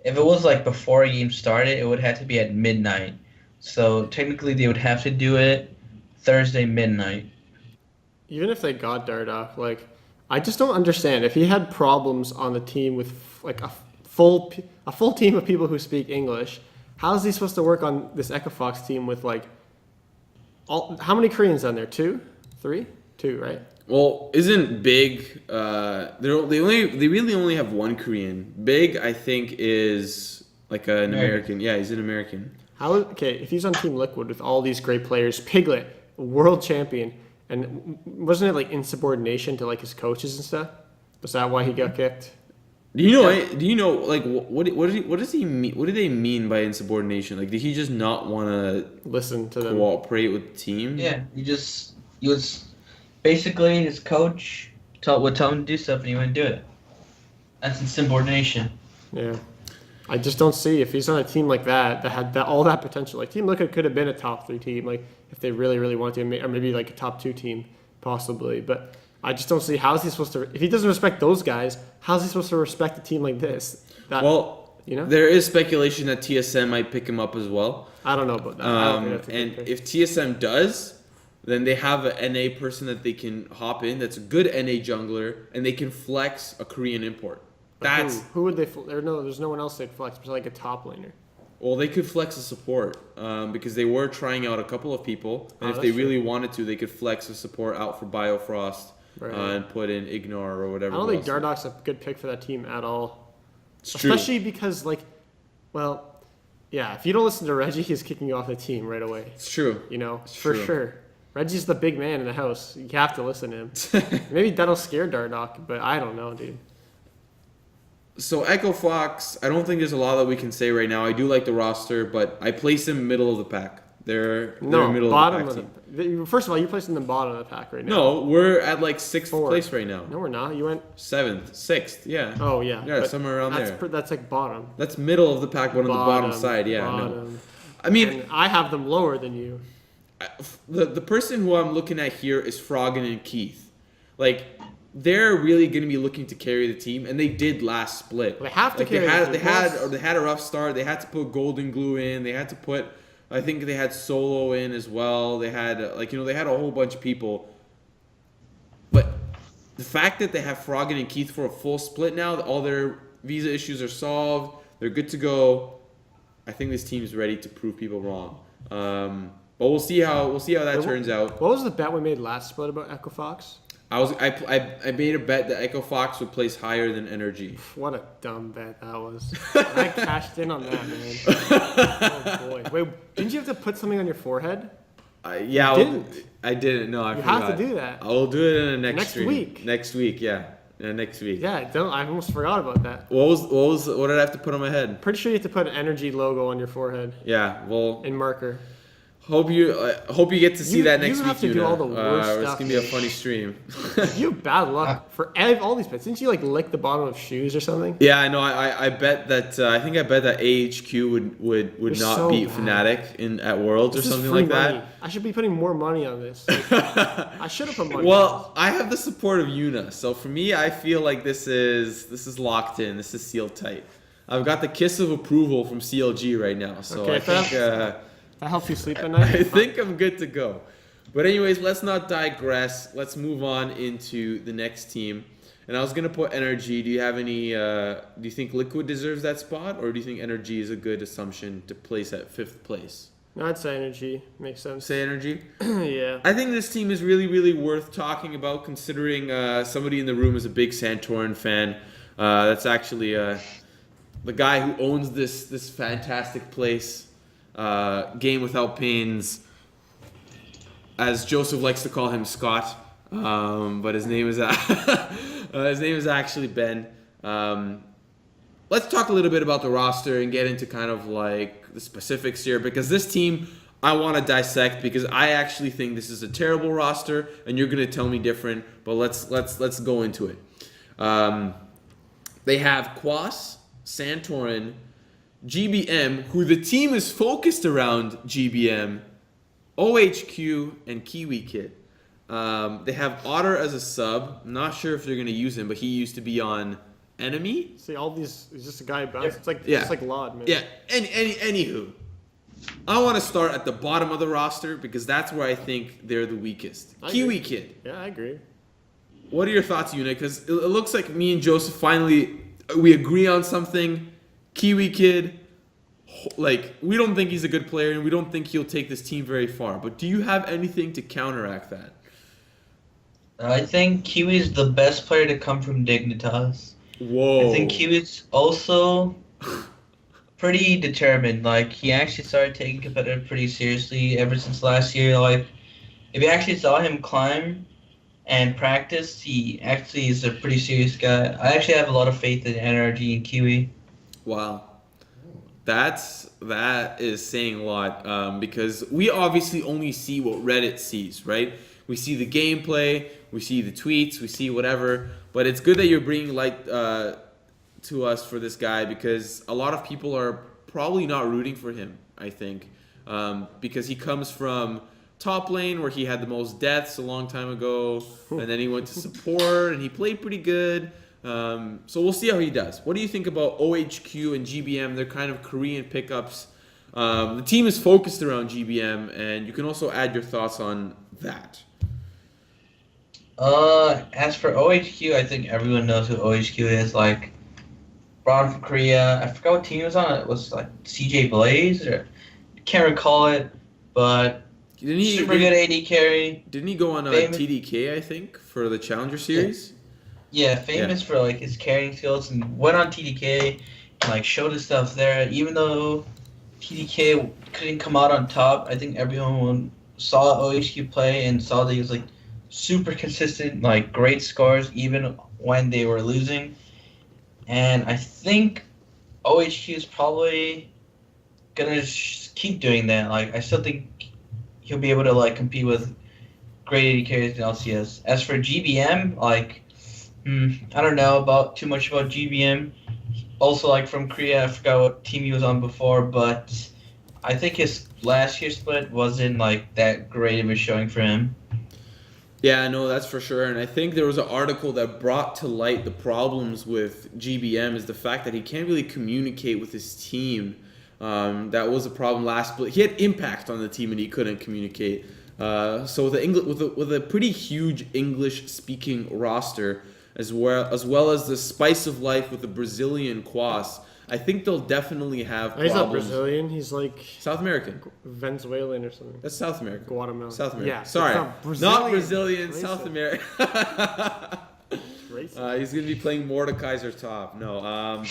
if it was before a game started, it would have to be at midnight. So technically they would have to do it Thursday midnight. Even if they got Dardoch, I just don't understand. If he had problems on the team with a full team of people who speak English, how is he supposed to work on this Echo Fox team with how many Koreans on there? 2? 3? 2, right? Well, isn't Big? They really only have one Korean. Big, I think, is an American. Yeah, he's an American. If he's on Team Liquid with all these great players, Piglet, world champion. And wasn't it insubordination to his coaches and stuff? Was that why he got kicked? Do you know what does he mean? What do they mean by insubordination? Did he just not want to listen to them, cooperate with the team? Yeah, he was basically his coach would tell him to do stuff and he wouldn't do it. That's insubordination. Yeah. I just don't see if he's on a team like that had all that potential. Like Team Liquid could have been a top 3 team, like if they really, really wanted to, or maybe like a top 2 team possibly. But I just don't see how is he supposed to. If he doesn't respect those guys, how's he supposed to respect a team like this? There is speculation that TSM might pick him up as well. I don't know about that. And if TSM does, then they have an NA person that they can hop in. That's a good NA jungler, and they can flex a Korean import. That's who would they? There's no one else they'd flex, but like a top laner. Well, they could flex a support because they were trying out a couple of people, and if they really wanted to, they could flex a support out for Biofrost and put in Ignore or whatever. I don't think Dardoch's a good pick for that team at all. It's Especially because, if you don't listen to Reggie, he's kicking you off the team right away. It's true. For sure. Reggie's the big man in the house. You have to listen to him. Maybe that'll scare Dardoch, but I don't know, dude. So Echo Fox, I don't think there's a lot that we can say right now. I do like the roster, but I place him middle of the pack. They're middle bottom of the pack. First of all, you're placing them bottom of the pack right now. No, we're at like 6th place right now. No, we're not. You went 7th, 6th, yeah. Oh yeah. Yeah, somewhere around there. That's like bottom. That's middle of the pack, but on the bottom side, yeah. Bottom. No. I mean, and I have them lower than you. The person who I'm looking at here is Froggen and Keith. Like, they're really going to be looking to carry the team, and they did last split. They have to carry the team. They had a rough start. They had to put Golden Glue in. They had to put, I think they had Solo in as well. They had they had a whole bunch of people. But the fact that they have Froggen and Keith for a full split now, that all their visa issues are solved, they're good to go. I think this team is ready to prove people wrong. But we'll see how that turns out. What was the bet we made last split about Echo Fox? I made a bet that Echo Fox would place higher than Energy. What a dumb bet that was. I cashed in on that, man. Oh boy. Wait, didn't you have to put something on your forehead? Yeah, I didn't. No, I forgot. You have to do that. I will do it in the next stream. Week. Next week, yeah. Next week. Yeah, I almost forgot about that. What did I have to put on my head? Pretty sure you have to put an Energy logo on your forehead. Yeah, well. In marker. Hope you get to see that next week. You have to do all the worst stuff. It's gonna be a funny stream. You have bad luck for all these bets. Didn't you lick the bottom of shoes or something? Yeah, I know. I bet that I think I bet that AHQ would not beat Fnatic at Worlds or something like that. I should be putting more money on this. I should have put money. Well, I have the support of Yoona, so for me, I feel like this is locked in. This is sealed tight. I've got the kiss of approval from CLG right now, so I think. That helps you sleep at night? I think I'm good to go. But anyways, let's not digress. Let's move on into the next team. And I was going to put Energy. Do you have any... do you think Liquid deserves that spot? Or do you think Energy is a good assumption to place at 5th place? No, I'd say Energy. Makes sense. Say Energy? Yeah. I think this team is really, really worth talking about, considering somebody in the room is a big Santorin fan. That's actually the guy who owns this fantastic place. Game Without Pains, as Joseph likes to call him, Scott, but his name is actually Ben. Let's talk a little bit about the roster and get into kind of like the specifics here, because this team I want to dissect, because I actually think this is a terrible roster, and you're gonna tell me different. But let's go into it. They have Quas, Santorin, GBM, who the team is focused around GBM, OHQ, and Kiwi Kid. They have Otter as a sub. I'm not sure if they're going to use him, but he used to be on Enemy. See, all these, he's just a guy who bounces. Yeah. It's like Lod, man. Yeah, anywho. I want to start at the bottom of the roster, because that's where I think they're the weakest. Kiwi Kid. Yeah, I agree. What are your thoughts, Yoona? Because it looks like me and Joseph finally, we agree on something. Kiwi Kid, we don't think he's a good player, and we don't think he'll take this team very far. But do you have anything to counteract that? I think Kiwi's the best player to come from Dignitas. Whoa. I think Kiwi's also pretty determined. He actually started taking competitive pretty seriously ever since last year. If you actually saw him climb and practice, he actually is a pretty serious guy. I actually have a lot of faith in NRG and Kiwi. Wow. That is saying a lot, because we obviously only see what Reddit sees, right? We see the gameplay, we see the tweets, we see whatever, but it's good that you're bringing light to to us for this guy because a lot of people are probably not rooting for him, I think, because he comes from top lane where he had the most deaths a long time ago, and then he went to support and he played pretty good. So we'll see how he does. What do you think about OHQ and GBM? They're kind of Korean pickups. The team is focused around GBM, and you can also add your thoughts on that. As for OHQ, I think everyone knows who OHQ is. Like, brought from Korea. I forgot what team it was on. It was like CJ Blaze, or can't recall it, but super good AD carry. Didn't he go on TDK, I think, for the Challenger Series? Yeah, famous for like his carrying skills, and went on TDK and like showed his stuff there. Even though TDK couldn't come out on top, I think everyone saw OHQ play and saw that he was like super consistent, like great scores even when they were losing. And I think OHQ is probably gonna keep doing that. Like, I still think he'll be able to like compete with great AD carries in LCS. As for GBM, like, I don't know too much about GBM. Also, like, from Korea, I forgot what team he was on before, but I think his last year split wasn't like that great of a showing for him. Yeah, no, that's for sure. And I think there was an article that brought to light the problems with GBM is the fact that he can't really communicate with his team. That was a problem last split. He had impact on the team and he couldn't communicate. So with a pretty huge English-speaking roster, as well as the spice of life with the Brazilian Quas, I think they'll definitely have problems. He's not Brazilian. He's like South American. Venezuelan or something. That's South America. Guatemala. South America. Yeah. Sorry. Not Brazilian. Racist. South America. He's going to be playing Mordekaiser top. No.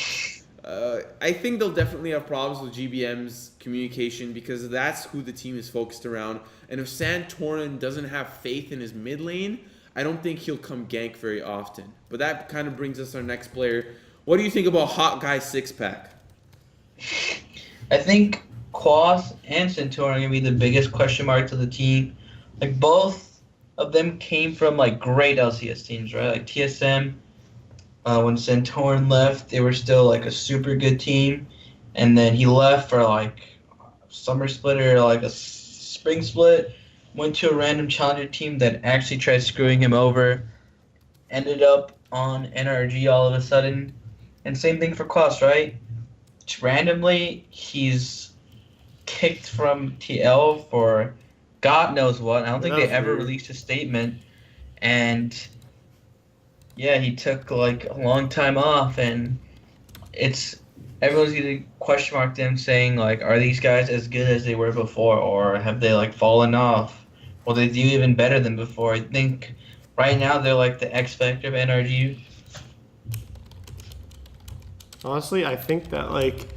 I think they'll definitely have problems with GBM's communication because that's who the team is focused around. And if Santorin doesn't have faith in his mid lane, I don't think he'll come gank very often. But that kind of brings us our next player. What do you think about Hot Guy Six-Pack? I think Quas and Centaur are going to be the biggest question marks of the team. Like, both of them came from, like, great LCS teams, right? Like, TSM, when Centauran left, they were still, like, a super good team. And then he left for, like, summer split or, like, a spring split. Went to a random challenger team that actually tried screwing him over. Ended up on NRG all of a sudden. And same thing for Quas, right? Just randomly, he's kicked from TL for God knows what. I don't think they ever released a statement. And yeah, he took like a long time off, and everyone's gonna question mark them, saying like, are these guys as good as they were before, or have they like fallen off? Will they do even better than before? I think right now they're like the X Factor of NRG. Honestly, I think that, like,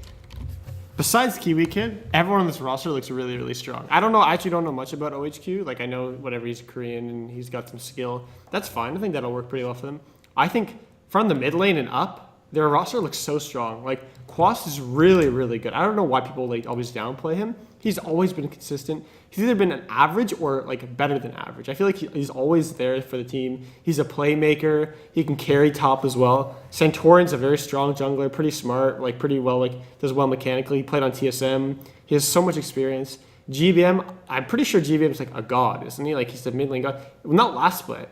besides Kiwi Kid, everyone on this roster looks really, really strong. I actually don't know much about OHQ. Like, I know whatever, he's Korean and he's got some skill. That's fine. I think that'll work pretty well for them. I think from the mid lane and up, their roster looks so strong. Like, Quas is really, really good. I don't know why people like always downplay him. He's always been consistent. He's either been an average or like better than average. I feel like he's always there for the team. He's a playmaker. He can carry top as well. Santorin's a very strong jungler, pretty smart, like pretty well, like does well mechanically. He played on TSM. He has so much experience. GBM, I'm pretty sure GBM's like a god, isn't he? Like he's the mid lane god. Well, not last split.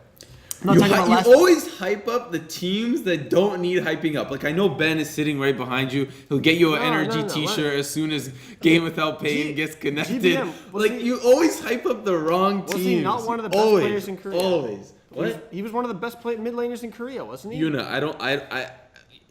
You always hype up the teams that don't need hyping up. Like, I know Ben is sitting right behind you. He'll get you an energy t-shirt as soon as Game Without Pain gets connected. GBM, you always hype up the wrong teams. Was he not one of the best players in Korea? Always. What? He was one of the best mid laners in Korea, wasn't he? Yoona,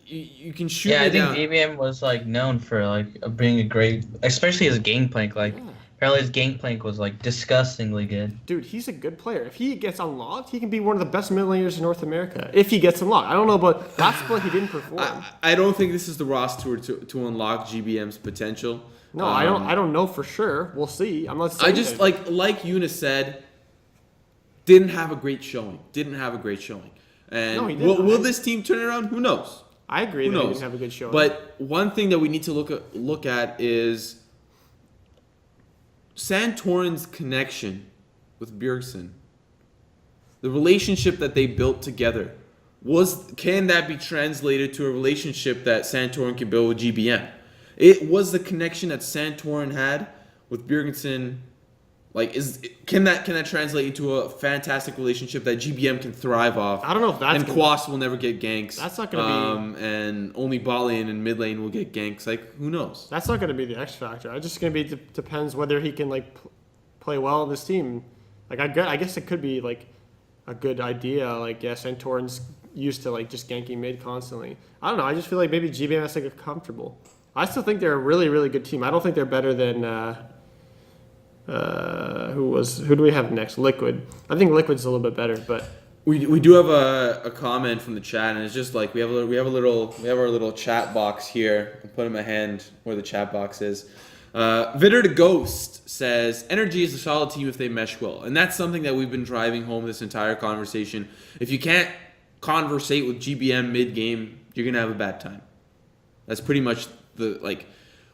you can shoot me down. Yeah, I think GBM was like known for like being a great, especially his Gangplank. Like, apparently his Gangplank was like disgustingly good. Dude, he's a good player. If he gets unlocked, he can be one of the best mid laners in North America. If he gets unlocked. I don't know about last split, he didn't perform. I don't think this is the roster to unlock GBM's potential. No, I don't know for sure. We'll see. I'm not saying I just like Yoona said, didn't have a great showing. And will this team turn it around? Who knows? I agree that he didn't have a good showing. But one thing that we need to look at is Santorin's connection with Bjergsen. The relationship that they built together. can that be translated to a relationship that Santorin can build with GBM? It was the connection that Santorin had with Bjergsen. Like, can that translate into a fantastic relationship that GBM can thrive off? I don't know if that's. And Quas will never get ganks. That's not gonna be. And only bot lane and mid lane will get ganks. Like, who knows? That's not gonna be the X factor. It's just gonna be depends whether he can like play well on this team. Like, I guess it could be like a good idea. Like, yeah, Santorin's used to like just ganking mid constantly. I don't know. I just feel like maybe GBM has to get comfortable. I still think they're a really, really good team. I don't think they're better than. Who do we have next? Liquid. I think Liquid's a little bit better, but we do have a comment from the chat, and it's just like we have our little chat box here. I'm putting my hand where the chat box is. Vitter the Ghost says Energy is a solid team if they mesh well, and that's something that we've been driving home this entire conversation. If you can't conversate with GBM mid game, you're gonna have a bad time. That's pretty much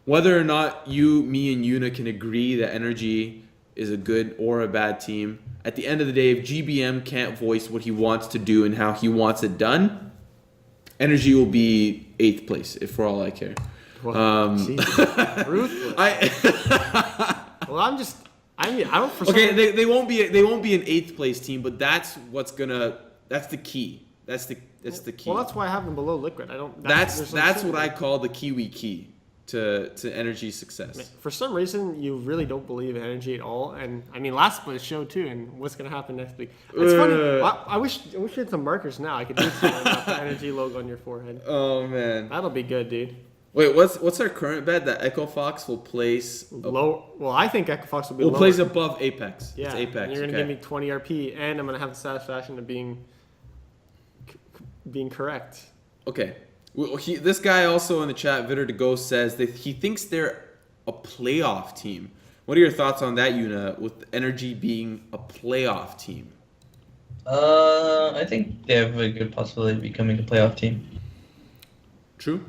whether or not me and Yoona can agree that Energy is a good or a bad team, at the end of the day, if GBM can't voice what he wants to do and how he wants it done, Energy will be 8th place, if for all I care. Ruthless. Well, I don't for okay, they won't be an 8th place team, but that's the key. That's the key. Well, that's why I have them below Liquid. That's what I call the Kiwi key to Energy's success. For some reason, you really don't believe in Energy at all, and I mean, last split showed too. And what's gonna happen next week? It's funny. I wish you had some markers now. I could do something about the Energy logo on your forehead. Oh man, that'll be good, dude. Wait, what's our current bet that Echo Fox will place low? Well, I think Echo Fox will be. Will place above Apex. Yeah, it's Apex. And you're gonna give me 20 RP, and I'm gonna have the satisfaction of being correct. Okay. Well, this guy also in the chat, Vitter the Ghost, says that he thinks they're a playoff team. What are your thoughts on that, Yoona, with Energy being a playoff team? I think they have a good possibility of becoming a playoff team. True.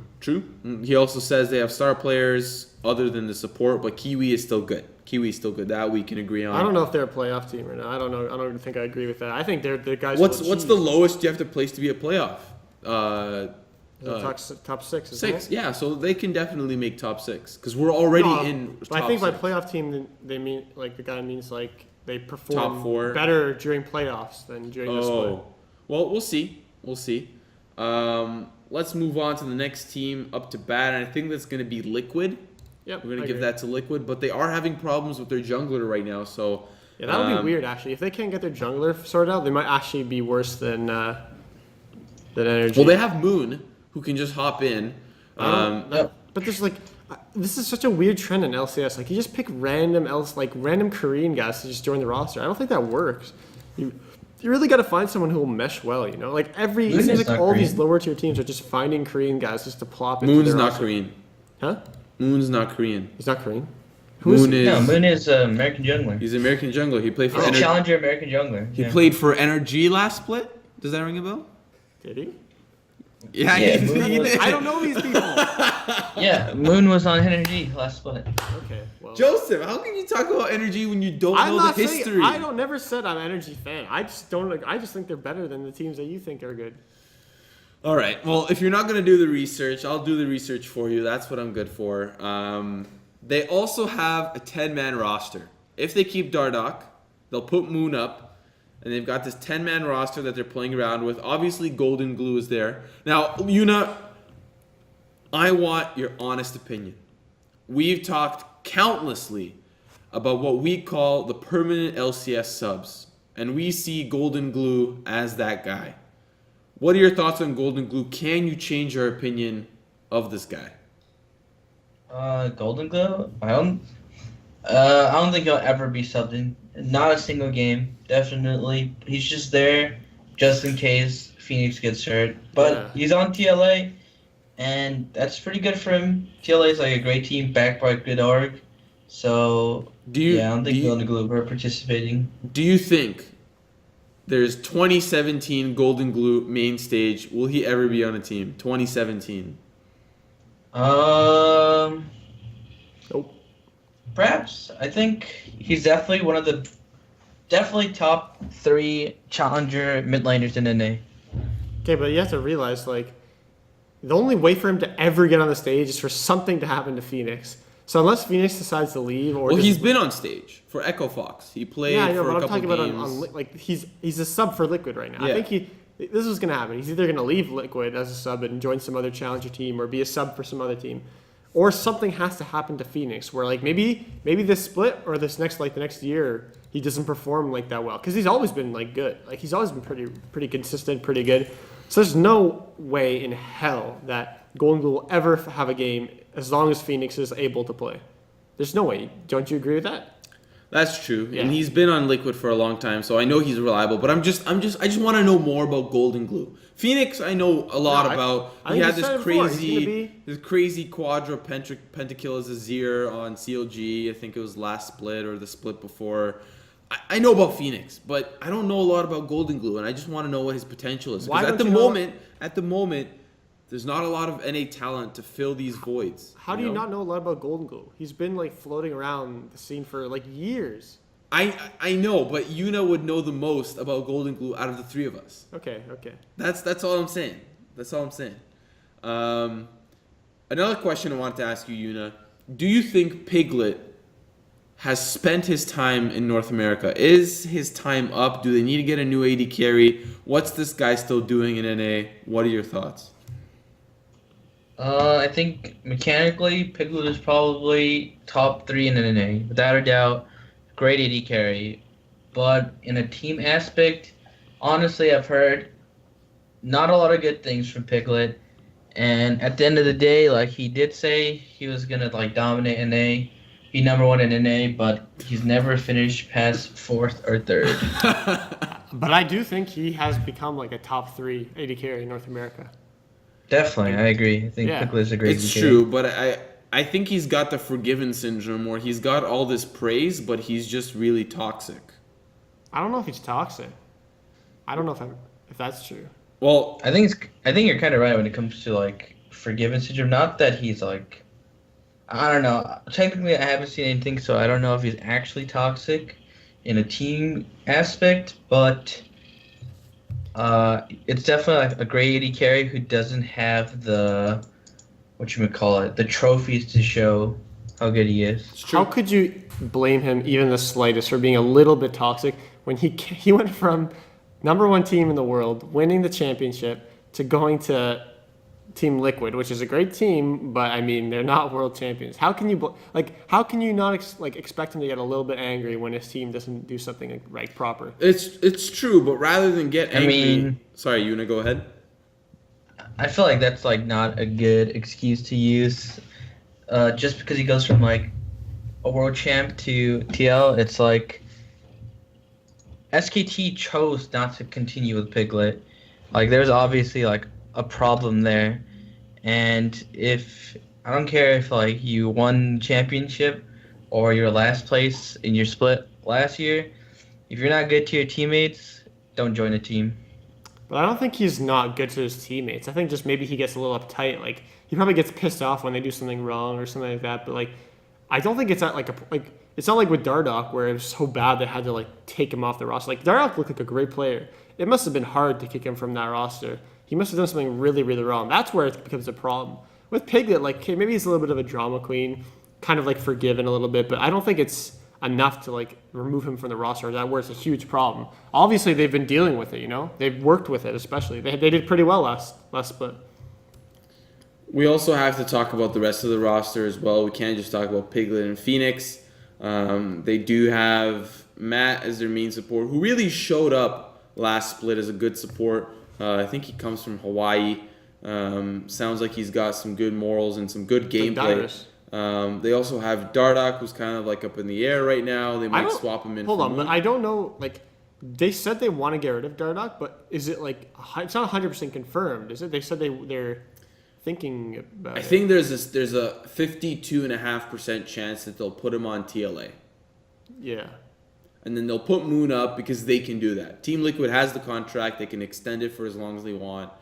He also says they have star players other than the support, but Kiwi is still good. That we can agree on. I don't know if they're a playoff team or not. I don't know. I don't think I agree with that. I think they're guys. What's the lowest you have to place to be a playoff? Top 6. Isn't Six, it? yeah. So they can definitely make top 6 because we're already in. But I think by playoff team, they mean like the guy means like they perform top 4 better during playoffs than during the split. Well, we'll see. Let's move on to the next team up to bat, and I think that's going to be Liquid. Yep, we're going to give that to Liquid, but they are having problems with their jungler right now. So yeah, that'll be weird actually. If they can't get their jungler sorted out, they might actually be worse than Energy. Well, they have Moon, who can just hop in. But there's this is such a weird trend in LCS. Like you just pick random Korean guys to just join the roster. I don't think that works. You really got to find someone who will mesh well. You know, like it seems like all these lower tier teams are just finding Korean guys just to plop into Moon's their not roster. Korean. Huh? Moon's not Korean. He's not Korean. Moon is American jungler. He's an American jungler. He played for He's a challenger American jungler. He played for Energy last split. Does that ring a bell? Did he? Yeah, he did. I don't know these people. Yeah, Moon was on Energy last split. Okay, well. Joseph, how can you talk about Energy when you don't know the history? I never said I'm an Energy fan. I just think they're better than the teams that you think are good. All right. Well, if you're not going to do the research, I'll do the research for you. That's what I'm good for. They also have a 10-man roster. If they keep Dardoch, they'll put Moon up, and they've got this 10-man roster that they're playing around with. Obviously, Golden Glue is there. Now, Yoona, I want your honest opinion. We've talked countlessly about what we call the permanent LCS subs, and we see Golden Glue as that guy. What are your thoughts on Golden Glue? Can you change your opinion of this guy? Golden Glue? I don't think he'll ever be subbed in. Not a single game, definitely. He's just there just in case Phoenix gets hurt. But he's on TLA, and that's pretty good for him. TLA is like a great team backed by a good org. So, I don't think Golden Glue are participating. Do you think there's 2017 Golden Glue main stage? Will he ever be on a team? 2017. Nope. Perhaps. I think he's definitely one of the top 3 challenger mid laners in NA. Okay, but you have to realize, like, the only way for him to ever get on the stage is for something to happen to Phoenix. So unless Phoenix decides to leave, or he's been on stage for Echo Fox. He played yeah, I know, for but a I'm couple talking games. about like he's a sub for Liquid right now. Yeah. I think this is gonna happen. He's either gonna leave Liquid as a sub and join some other challenger team, or be a sub for some other team, or something has to happen to Phoenix where like maybe this split or this next the next year he doesn't perform like that well because he's always been like good. Like he's always been pretty consistent, pretty good. So there's no way in hell that Golden Glue will ever have a game as long as Phoenix is able to play. There's no way. Don't you agree with that? That's true, Yeah. and he's been on Liquid for a long time, so I know he's reliable. But I just want to know more about Golden Glue. Phoenix, I know a lot about. He had this crazy quadra pentakill as a Zir on CLG. I think it was last split or the split before. I know about Phoenix, but I don't know a lot about Golden Glue, and I just want to know what his potential is. Because at the moment, there's not a lot of NA talent to fill these voids. How do you not know a lot about Golden Glue? He's been like floating around the scene for like years. I know, but Yoona would know the most about Golden Glue out of the three of us. Okay. That's all I'm saying. Another question I wanted to ask you, Yoona. Do you think Piglet has spent his time in North America? Is his time up? Do they need to get a new AD carry? What's this guy still doing in NA? What are your thoughts? I think mechanically, Piglet is probably top 3 in NA, without a doubt. Great AD carry, but in a team aspect, honestly, I've heard not a lot of good things from Piglet. And at the end of the day, like he did say, he was gonna like dominate NA, be #1 in NA, but he's never finished past 4th or 3rd. But I do think he has become like a top 3 AD carry in North America. Definitely, I agree. I think Piglet's a great It's AD true, but I think he's got the forgiven syndrome where he's got all this praise, but he's just really toxic. I don't know if he's toxic. I don't know if that's true. Well, I think you're kind of right when it comes to like forgiven syndrome. Not that he's like, I don't know. Technically, I haven't seen anything, so I don't know if he's actually toxic in a team aspect. But it's definitely like a great AD carry who doesn't have the the trophies to show how good he is. How could you blame him even the slightest for being a little bit toxic when he went from #1 team in the world, winning the championship, to going to Team Liquid, which is a great team, but I mean they're not world champions. How can you not expect him to get a little bit angry when his team doesn't do something right proper? it's true, but rather than get angry, sorry, Yoona, go ahead. I feel like that's like not a good excuse to use. Just because he goes from like a world champ to TL, it's like SKT chose not to continue with Piglet. Like there's obviously like a problem there, and if I don't care if like you won championship or you're last place in your split last year, if you're not good to your teammates, don't join a team. But I don't think he's not good to his teammates. I think just maybe he gets a little uptight. Like he probably gets pissed off when they do something wrong or something like that. But like, I don't think it's not like it's not like with Dardoch where it was so bad they had to like take him off the roster. Like Dardoch looked like a great player. It must have been hard to kick him from that roster. He must have done something really, really wrong. That's where it becomes a problem. With Piglet, like okay, maybe he's a little bit of a drama queen, kind of like forgiven a little bit, but I don't think it's enough to like remove him from the roster. That where it's a huge problem. Obviously, they've been dealing with it. You know, they've worked with it. Especially they did pretty well last split. We also have to talk about the rest of the roster as well. We can't just talk about Piglet and Phoenix. They do have Matt as their main support, who really showed up last split as a good support. I think he comes from Hawaii. Sounds like he's got some good morals and some good gameplay. They also have Dardoch, who's kind of like up in the air right now. They might swap him in. Hold on, but I don't know. Like, they said they want to get rid of Dardoch, but is it like it's not 100% confirmed? Is it? They said they're thinking about it. I think there's a 52.5% chance that they'll put him on TLA. Yeah. And then they'll put Moon up because they can do that. Team Liquid has the contract; they can extend it for as long as they want.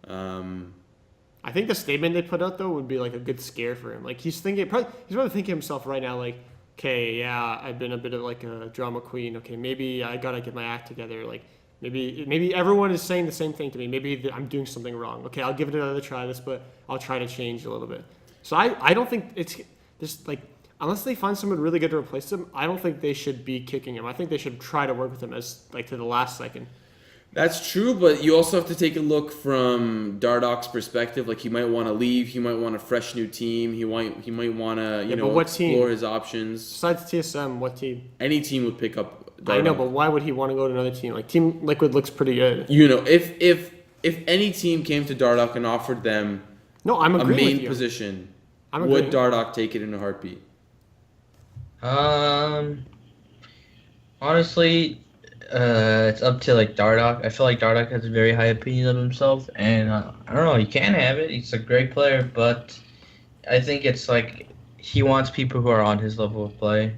I think the statement they put out though would be like a good scare for him. Like he's probably thinking to himself right now, like, okay, yeah, I've been a bit of like a drama queen. Okay, maybe I gotta get my act together. Like Maybe everyone is saying the same thing to me. Maybe I'm doing something wrong. Okay, I'll give it another try but I'll try to change a little bit. So I don't think it's just like, unless they find someone really good to replace him, I don't think they should be kicking him. I think they should try to work with him as like to the last second. That's true, but you also have to take a look from Dardok's perspective. Like, he might want to leave. He might want a fresh new team. He might want to explore his options. Besides TSM, what team? Any team would pick up Dardok. I know, but why would he want to go to another team? Like, Team Liquid looks pretty good. If any team came to Dardok and offered them a main position, would Dardok take it in a heartbeat? Honestly, it's up to like Dardok. I feel like Dardok has a very high opinion of himself, and I don't know. He can have it. He's a great player, but I think it's like he wants people who are on his level of play.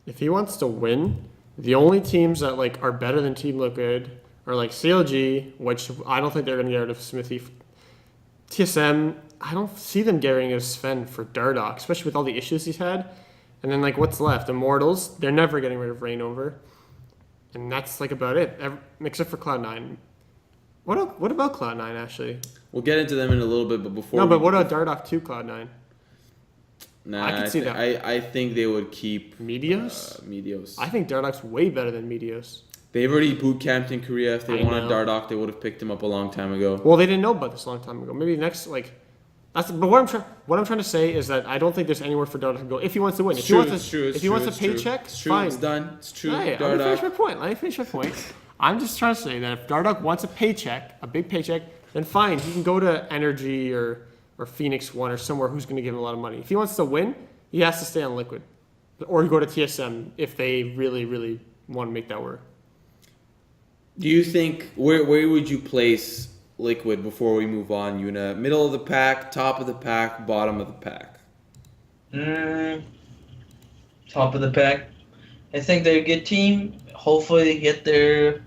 If he wants to win, the only teams that like are better than Team Liquid are like CLG, which I don't think they're going to get rid of Smithy. TSM, I don't see them getting rid of Sven for Dardok, especially with all the issues he's had. And then like what's left? Immortals, they're never getting rid of Rainover. And that's like about it, except for Cloud9. What about Cloud9 actually? We'll get into them in a little bit, but before. No, but what about Dardok to Cloud9? Nah, I can see that. I think they would keep Meteos. Meteos. I think Dardok's way better than Meteos. They've already boot camped in Korea. If they wanted Dardok, they would have picked him up a long time ago. Well, they didn't know about this a long time ago. Maybe next like. But what I'm trying to say is that I don't think there's anywhere for Dardok to go if he wants to win. If he wants a paycheck, fine. It's done. It's true. Hey, let me finish my point. I'm just trying to say that if Dardok wants a paycheck, a big paycheck, then fine. He can go to Energy or Phoenix One or somewhere who's going to give him a lot of money. If he wants to win, he has to stay on Liquid, or go to TSM if they really, really want to make that work. Do you think where would you place Liquid before we move on, Yoona? Middle of the pack, top of the pack, bottom of the pack? Top of the pack. I think they're a good team. Hopefully they get their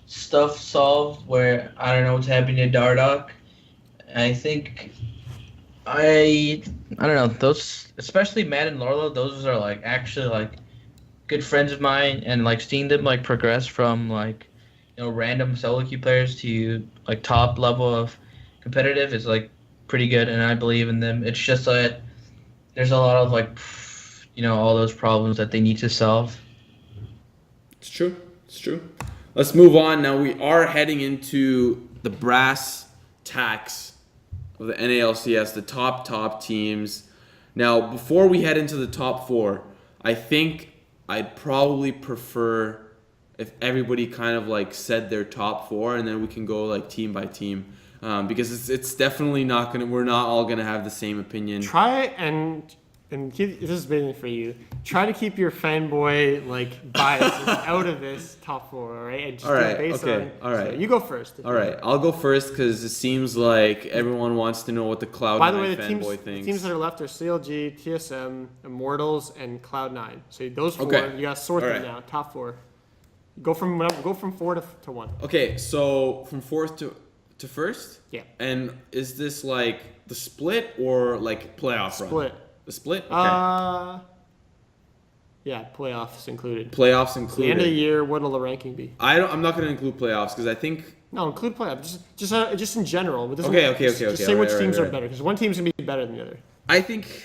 stuff solved where I don't know what's happening to Dardok. I think I don't know, those, especially Matt and Lorlo, those are like actually like good friends of mine, and like seeing them like progress from like random solo queue players to like top level of competitive is like pretty good, and I believe in them. It's just that there's a lot of like all those problems that they need to solve. It's true. Let's move on. Now we are heading into the brass tacks of the NA LCS, the top teams. Now before we head into the top four, I think I'd probably prefer if everybody kind of like said their top four, and then we can go like team by team, because it's definitely not we're not all gonna have the same opinion. Try and this is mainly for you. Try to keep your fanboy like biases out of this top four, all right? And just all right. So you go first. All right, I'll go first because it seems like everyone wants to know what the Cloud9 By the way, fanboy thinks. The teams that are left are CLG, TSM, Immortals, and Cloud9. So those four, you gotta sort them now. Top four. Go from 4 to 1. Okay, so from fourth to first? Yeah. And is this like the split or like playoff run? Split. The split? Okay. Yeah, playoffs included. Playoffs So included. the end of the year, what will the ranking be? I'm not going to include playoffs because I think. No, include playoffs. Just in general. Okay. Just say which teams are better, because one team's gonna be better than the other. I think.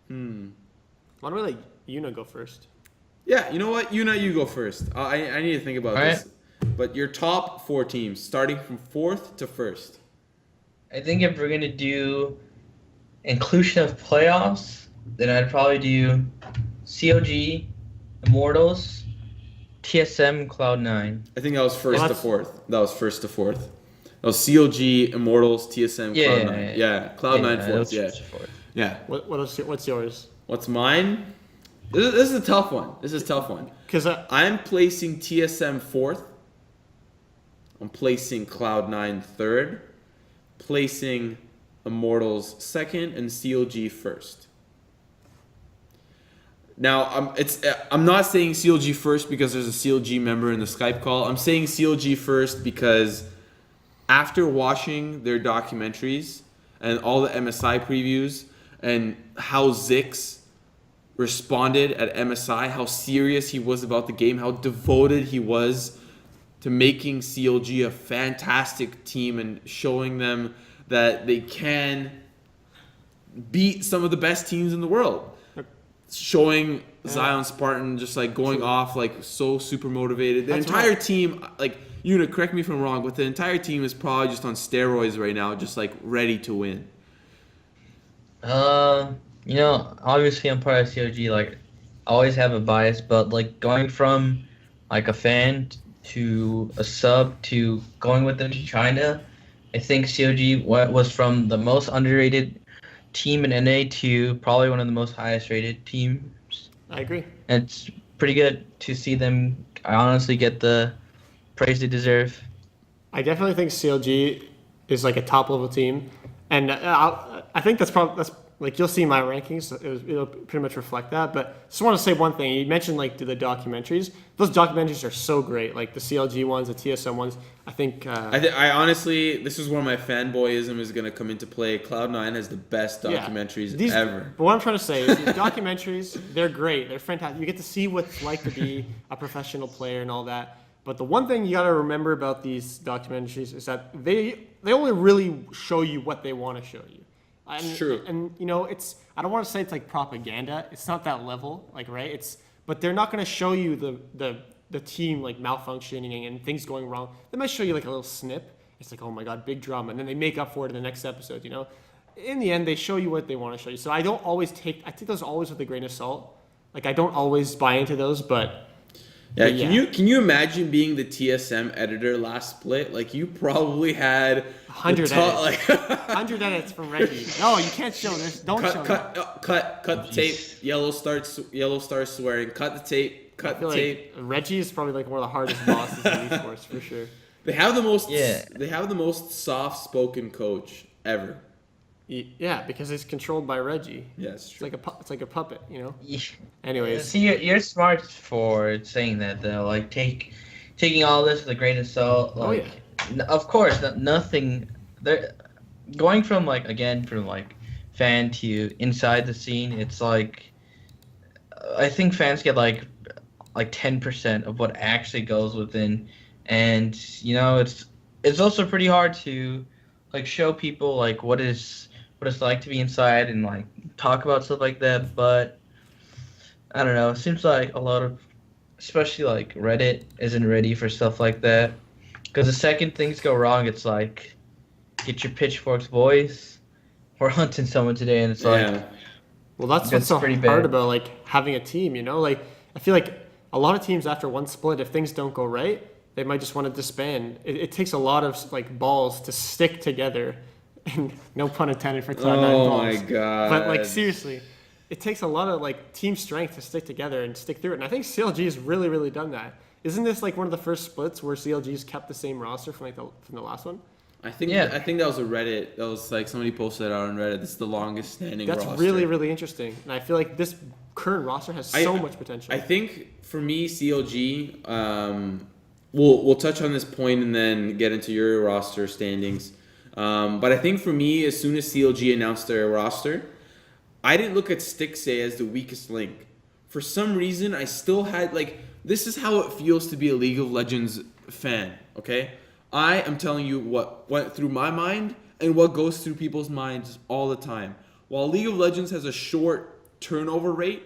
Why don't we let Yoona go first? Yeah, you know what? Yoona, you go first. I need to think about this. But your top 4 teams, starting from 4th to 1st. I think if we're gonna do inclusion of playoffs, then I'd probably do COG, Immortals, TSM, Cloud9. I think that was first to fourth. That was COG, Immortals, TSM, Cloud9. Yeah, Cloud9 fourth. Yeah. What's yours? What's mine? This is a tough one. Because I'm placing TSM 4th. I'm placing Cloud9 3rd. Placing Immortals 2nd and CLG 1st. Now, I'm not saying CLG 1st because there's a CLG member in the Skype call. I'm saying CLG 1st because after watching their documentaries and all the MSI previews and how Zix responded at MSI, how serious he was about the game, how devoted he was to making CLG a fantastic team and showing them that they can beat some of the best teams in the world. Showing Zion Spartan just like going off like so super motivated. The entire team, like Yoona, correct me if I'm wrong, but the entire team is probably just on steroids right now, just like ready to win. Obviously I'm part of COG. Like, I always have a bias, but like going from like a fan to a sub to going with them to China, I think COG was from the most underrated team in NA to probably one of the most highest rated teams. I agree. And it's pretty good to see them honestly get the praise they deserve. I definitely think CLG is like a top level team, and I think that's like you'll see my rankings. It'll pretty much reflect that. But just want to say one thing. You mentioned like the documentaries. Those documentaries are so great. Like the CLG ones, the TSM ones. I think. I honestly, this is where my fanboyism is gonna come into play. Cloud9 has the best documentaries ever. But what I'm trying to say is these documentaries, they're great. They're fantastic. You get to see what it's like to be a professional player and all that. But the one thing you got to remember about these documentaries is that they only really show you what they want to show you. It's true. And it's, I don't want to say it's like propaganda. It's not that level, like, right? But they're not going to show you the team like malfunctioning and things going wrong. They might show you like a little snip. It's like, oh my God, big drama. And then they make up for it in the next episode, In the end, they show you what they want to show you. So I take those always with a grain of salt. Like, I don't always buy into those, but... Yeah, can you imagine being the TSM editor last split? Like, you probably had 100 edits. 100 edits from Reggie. No, you can't show this. Don't show cut the tape. Yellow starts swearing. Cut the tape. Cut the tape. Reggie is probably like one of the hardest bosses in esports for sure. They have the most. Yeah. They have the most soft-spoken coach ever. Yeah, because it's controlled by Reggie. Yeah, it's true. It's like a puppet, Yeah. Anyways, see, you're smart for saying that though. Like taking all this with a grain of salt. Like, of course, nothing. There, going from from fan to inside the scene. It's like I think fans get like 10% of what actually goes within, and it's also pretty hard to show people what it's like to be inside and talk about stuff like that. But I don't know, it seems like a lot of, especially Reddit, isn't ready for stuff like that, because the second things go wrong, it's like, get your pitchforks, boys, we're hunting someone today. And it's well, that's what's so hard about having a team, I feel like a lot of teams after one split, if things don't go right, they might just want to disband. It takes a lot of balls to stick together. And no pun intended for Cloud9 balls. Oh my God. But seriously, it takes a lot of team strength to stick together and stick through it. And I think CLG has really, really done that. Isn't this one of the first splits where CLG's kept the same roster from the last one? I think that was a Reddit. That was somebody posted it out on Reddit. This is the longest standing roster. That's really, really interesting. And I feel like this current roster has so much potential. I think for me, CLG, we'll touch on this point and then get into your roster standings. But I think for me, as soon as CLG announced their roster, I didn't look at Stixxay as the weakest link. For some reason, I still had this is how it feels to be a League of Legends fan, okay? I am telling you what went through my mind and what goes through people's minds all the time. While League of Legends has a short turnover rate,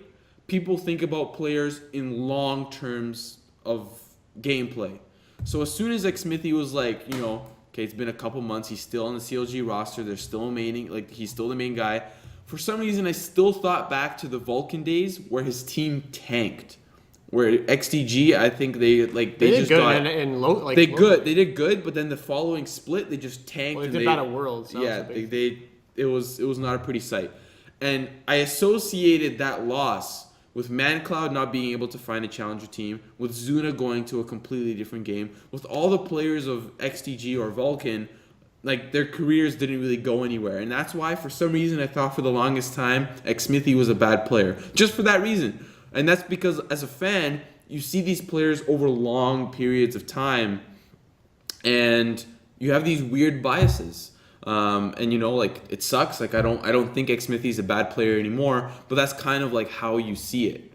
people think about players in long terms of gameplay. So as soon as Xmithy was okay, it's been a couple months, he's still on the CLG roster, they're still remaining, he's still the main guy. For some reason, I still thought back to the Vulcan days where his team tanked. Where XDG, I think they just got they did good, but then the following split they just tanked. Well, they did bad at Worlds. It was not a pretty sight, and I associated that loss with ManCloud not being able to find a challenger team, with Yoona going to a completely different game, with all the players of XDG or Vulcan, their careers didn't really go anywhere, and that's why for some reason I thought for the longest time Xmithy was a bad player, just for that reason. And that's because as a fan, you see these players over long periods of time, and you have these weird biases. And it sucks. I don't think Xmithy's a bad player anymore, but that's kind of how you see it.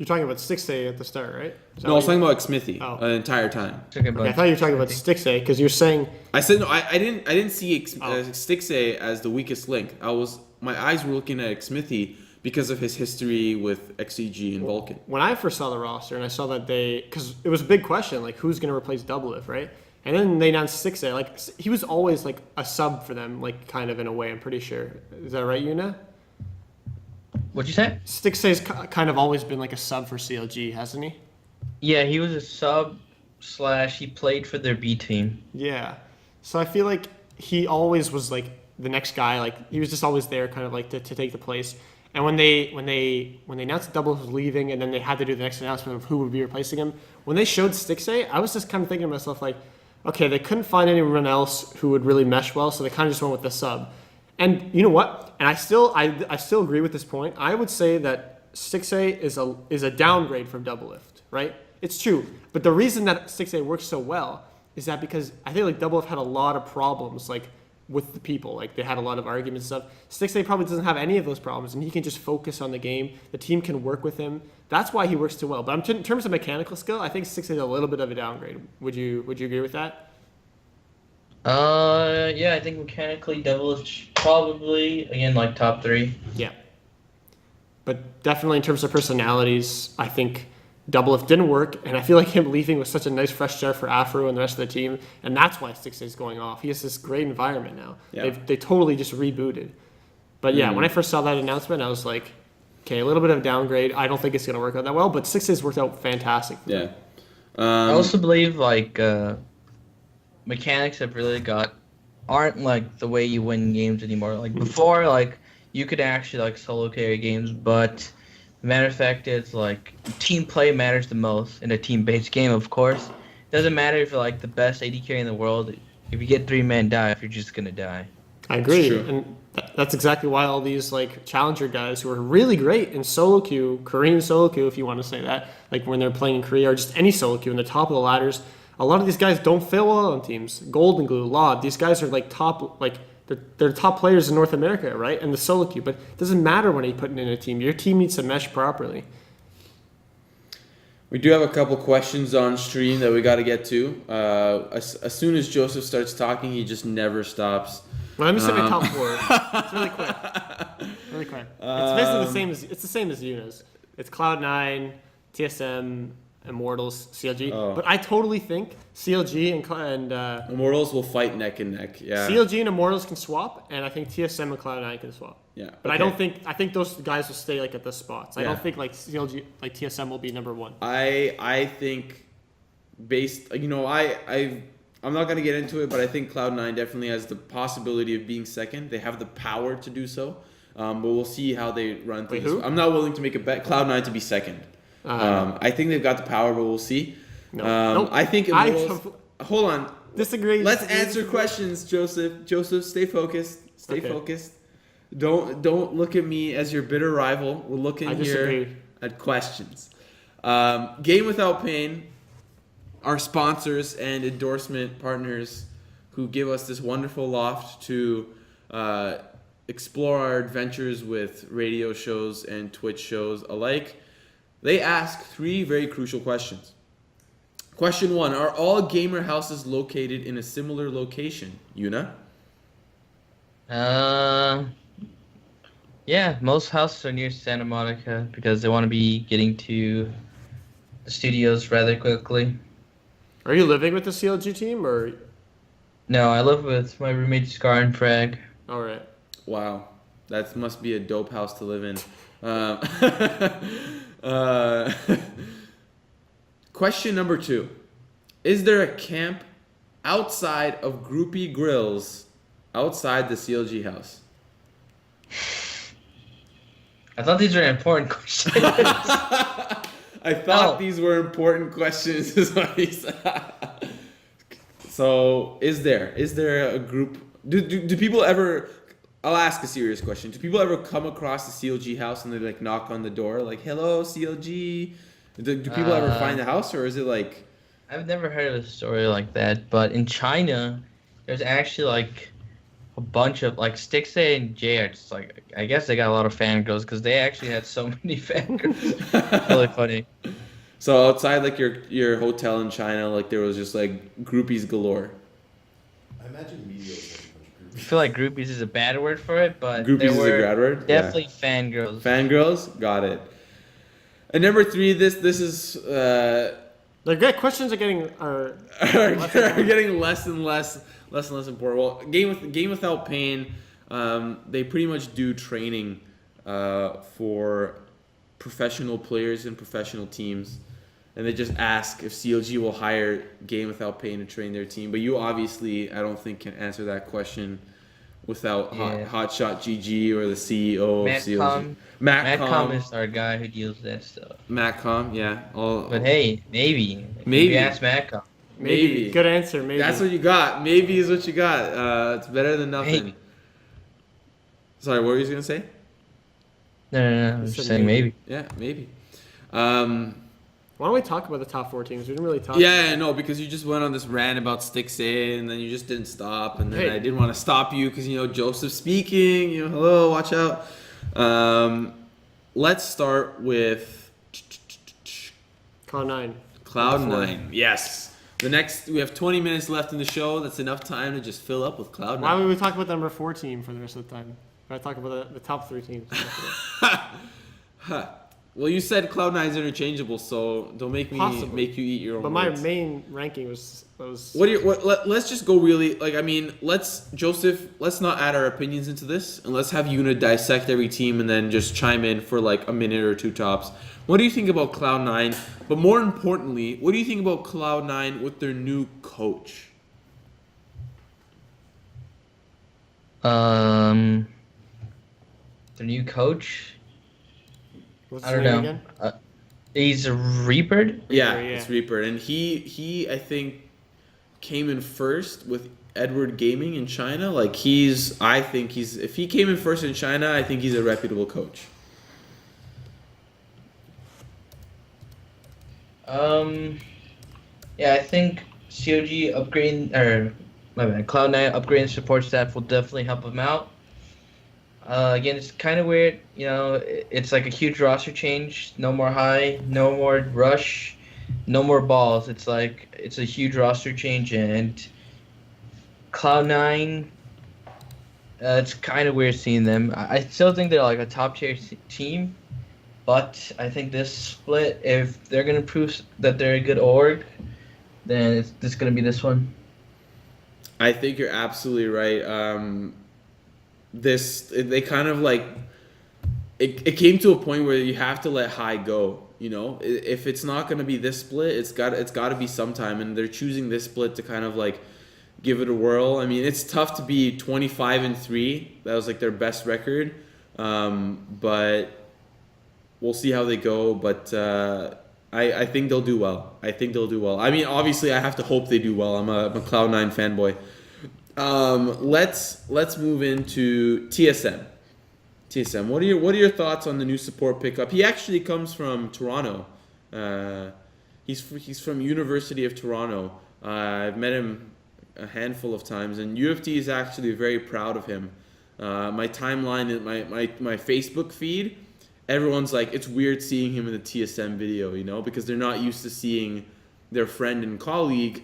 You're talking about Stixay at the start, right? No, I was talking about Smithy Oh. the entire time. Okay, I thought you were talking about Stixay because you're saying. I said no. I didn't see Stixay as the weakest link. My eyes were looking at Smithy because of his history with XCG and Vulcan. When I first saw the roster and I saw that because it was a big question, like who's going to replace Doublelift, right? And then they announced Stixay. Like he was always like a sub for them, like kind of in a way. I'm pretty sure. Is that right, Yoona? What'd you say? Stixay's kind of always been like a sub for CLG, hasn't he? Yeah, he was a sub / he played for their B team. Yeah. So I feel like he always was like the next guy. Like he was just always there, kind of like to take the place. And when they announced Double was leaving, and then they had to do the next announcement of who would be replacing him, when they showed Stixay, I was just kind of thinking to myself like, okay, they couldn't find anyone else who would really mesh well, so they kind of just went with the sub. And you know what? And I still agree with this point. I would say that Stixay is a downgrade from Doublelift, right? It's true. But the reason that Stixay works so well is that because I think like Doublelift had a lot of problems like with the people. Like they had a lot of arguments and stuff. Stixay probably doesn't have any of those problems, and he can just focus on the game. The team can work with him. That's why he works too well. But in terms of mechanical skill, I think Stixay is a little bit of a downgrade. Would you agree with that? Yeah, I think mechanically Doublelift probably again like top 3. Yeah. But definitely in terms of personalities, I think Doublelift didn't work, and I feel like him leaving was such a nice fresh start for Afro and the rest of the team, and that's why Stixay is going off. He has this great environment now. Yeah. They totally just rebooted. But yeah, when I first saw that announcement, I was like, okay, a little bit of a downgrade. I don't think it's going to work out that well, but Stixay's worked out fantastic. Yeah. I also believe like mechanics have really aren't like the way you win games anymore. Like before, like you could actually like solo carry games, but matter of fact, it's like team play matters the most in a team-based game. Of course, doesn't matter if you're like the best AD carry in the world. If you get 3-man dive, you're just gonna die. I agree, and that's exactly why all these like challenger guys who are really great in solo queue, Korean solo queue, if you want to say that, like when they're playing in Korea or just any solo queue in the top of the ladders. A lot of these guys don't fail well on teams. Golden Glue, Laud, these guys are like top, like they're top players in North America, right? And the solo queue, but it doesn't matter when you put it in a team. Your team needs to mesh properly. We do have a couple questions on stream that we got to get to. As soon as Joseph starts talking, he just never stops. Well, let me say my top 4. It's really quick. Really quick. It's basically the same as Yoona's. It's Cloud9, TSM, Immortals, CLG. Oh. But I totally think CLG and Immortals will fight neck and neck. Yeah. CLG and Immortals can swap, and I think TSM and Cloud9 can swap. Yeah. But okay. I think those guys will stay like at the spots. I Yeah. don't think like CLG, like TSM will be number 1. I think I'm not gonna get into it, but I think Cloud9 definitely has the possibility of being second. They have the power to do so, but we'll see how they run things. Who? I'm not willing to make a bet Cloud9 to be second. I think they've got the power, but we'll see. No. Nope. I think Immortals. Hold on. Disagree. Let's answer questions, Joseph. Joseph, stay focused. Stay focused. Don't look at me as your bitter rival. We're looking here at questions. Game Without Pain, our sponsors and endorsement partners who give us this wonderful loft to explore our adventures with radio shows and Twitch shows alike. They ask 3 very crucial questions. Question 1, are all gamer houses located in a similar location? Yoona? Yeah, most houses are near Santa Monica because they want to be getting to the studios rather quickly. Are you living with the CLG team or? No, I live with my roommate Scar and Frag. All right. Wow, that must be a dope house to live in. Question number 2. Is there a camp outside of Groupie Grills outside the CLG house? I thought these were important questions. I thought these were important questions, is what he said. So, is there a group? Do people ever? I'll ask a serious question. Do people ever come across the CLG house and they like knock on the door, like, "Hello, CLG"? Do people ever find the house, or is it like? I've never heard of a story like that, but in China, there's actually like a bunch of like Stixay and Jay are just like, I guess they got a lot of fangirls because they actually had so many fangirls. Really funny. So outside like your hotel in China, like there was just like groupies galore. I imagine media was like a bunch of I groupies. feel like groupies is a bad word for it, but Groupies there is a were bad word? definitely fangirls. Fangirls, got it. And number 3, this is The good questions are getting are getting less and less important. Well, game without pain, they pretty much do training for professional players and professional teams, and they just ask if CLG will hire Game Without Pain to train their team. But you obviously, I don't think, can answer that question without Hotshot GG or the CEO of CLG. Mattcom is our guy who deals with that stuff. Mattcom, yeah. But hey, maybe. Maybe ask Mattcom. Maybe. Good answer, maybe. That's what you got. Maybe is what you got. It's better than nothing. Maybe. Sorry, what were you going to say? No. I'm just saying maybe. Yeah, maybe. Why don't we talk about the top 4 teams? We didn't really talk. Yeah, no, because you just went on this rant about Stixay, and then you just didn't stop, and then I didn't want to stop you because Joseph's speaking. Hello, watch out. Let's start with Cloud9. Cloud9. Yes. We have 20 minutes left in the show. That's enough time to just fill up with Cloud9. Why would we talk about the number 4 team for the rest of the time? I talk about the top 3 teams. Well, you said Cloud9 is interchangeable, so don't make me make you eat your own. But my words. main ranking was. Let's just go really let's not add our opinions into this, and let's have Yoona dissect every team and then just chime in for like a minute or 2 tops. What do you think about Cloud9? But more importantly, what do you think about Cloud9 with their new coach? The new coach. What's I his don't name know. again? He's Reaper. Yeah, it's Reaper, and he I think came in first with Edward Gaming in China. Like if he came in first in China, I think he's a reputable coach. Yeah, I think COG upgrading Cloud9 upgrading support staff will definitely help him out. Again, it's kind of weird. It's like a huge roster change. No more high, no more rush, no more balls. It's a huge roster change, and Cloud9. It's kind of weird seeing them. I still think they're like a top tier team, but I think this split, if they're gonna prove that they're a good org, then it's gonna be this one. I think you're absolutely right. They kind of like it came to a point where you have to let high go. If it's not going to be this split, it's got to be sometime, and they're choosing this split to kind of like give it a whirl. I mean, it's tough to be 25-3. That was like their best record, but we'll see how they go. But I think they'll do well. I mean, obviously, I have to hope they do well. I'm a Cloud9 fanboy. Let's move into TSM. TSM, what are your thoughts on the new support pickup? He actually comes from Toronto. He's from University of Toronto. I've met him a handful of times, and UFT is actually very proud of him. My timeline, my Facebook feed, everyone's like, it's weird seeing him in the TSM video, because they're not used to seeing their friend and colleague,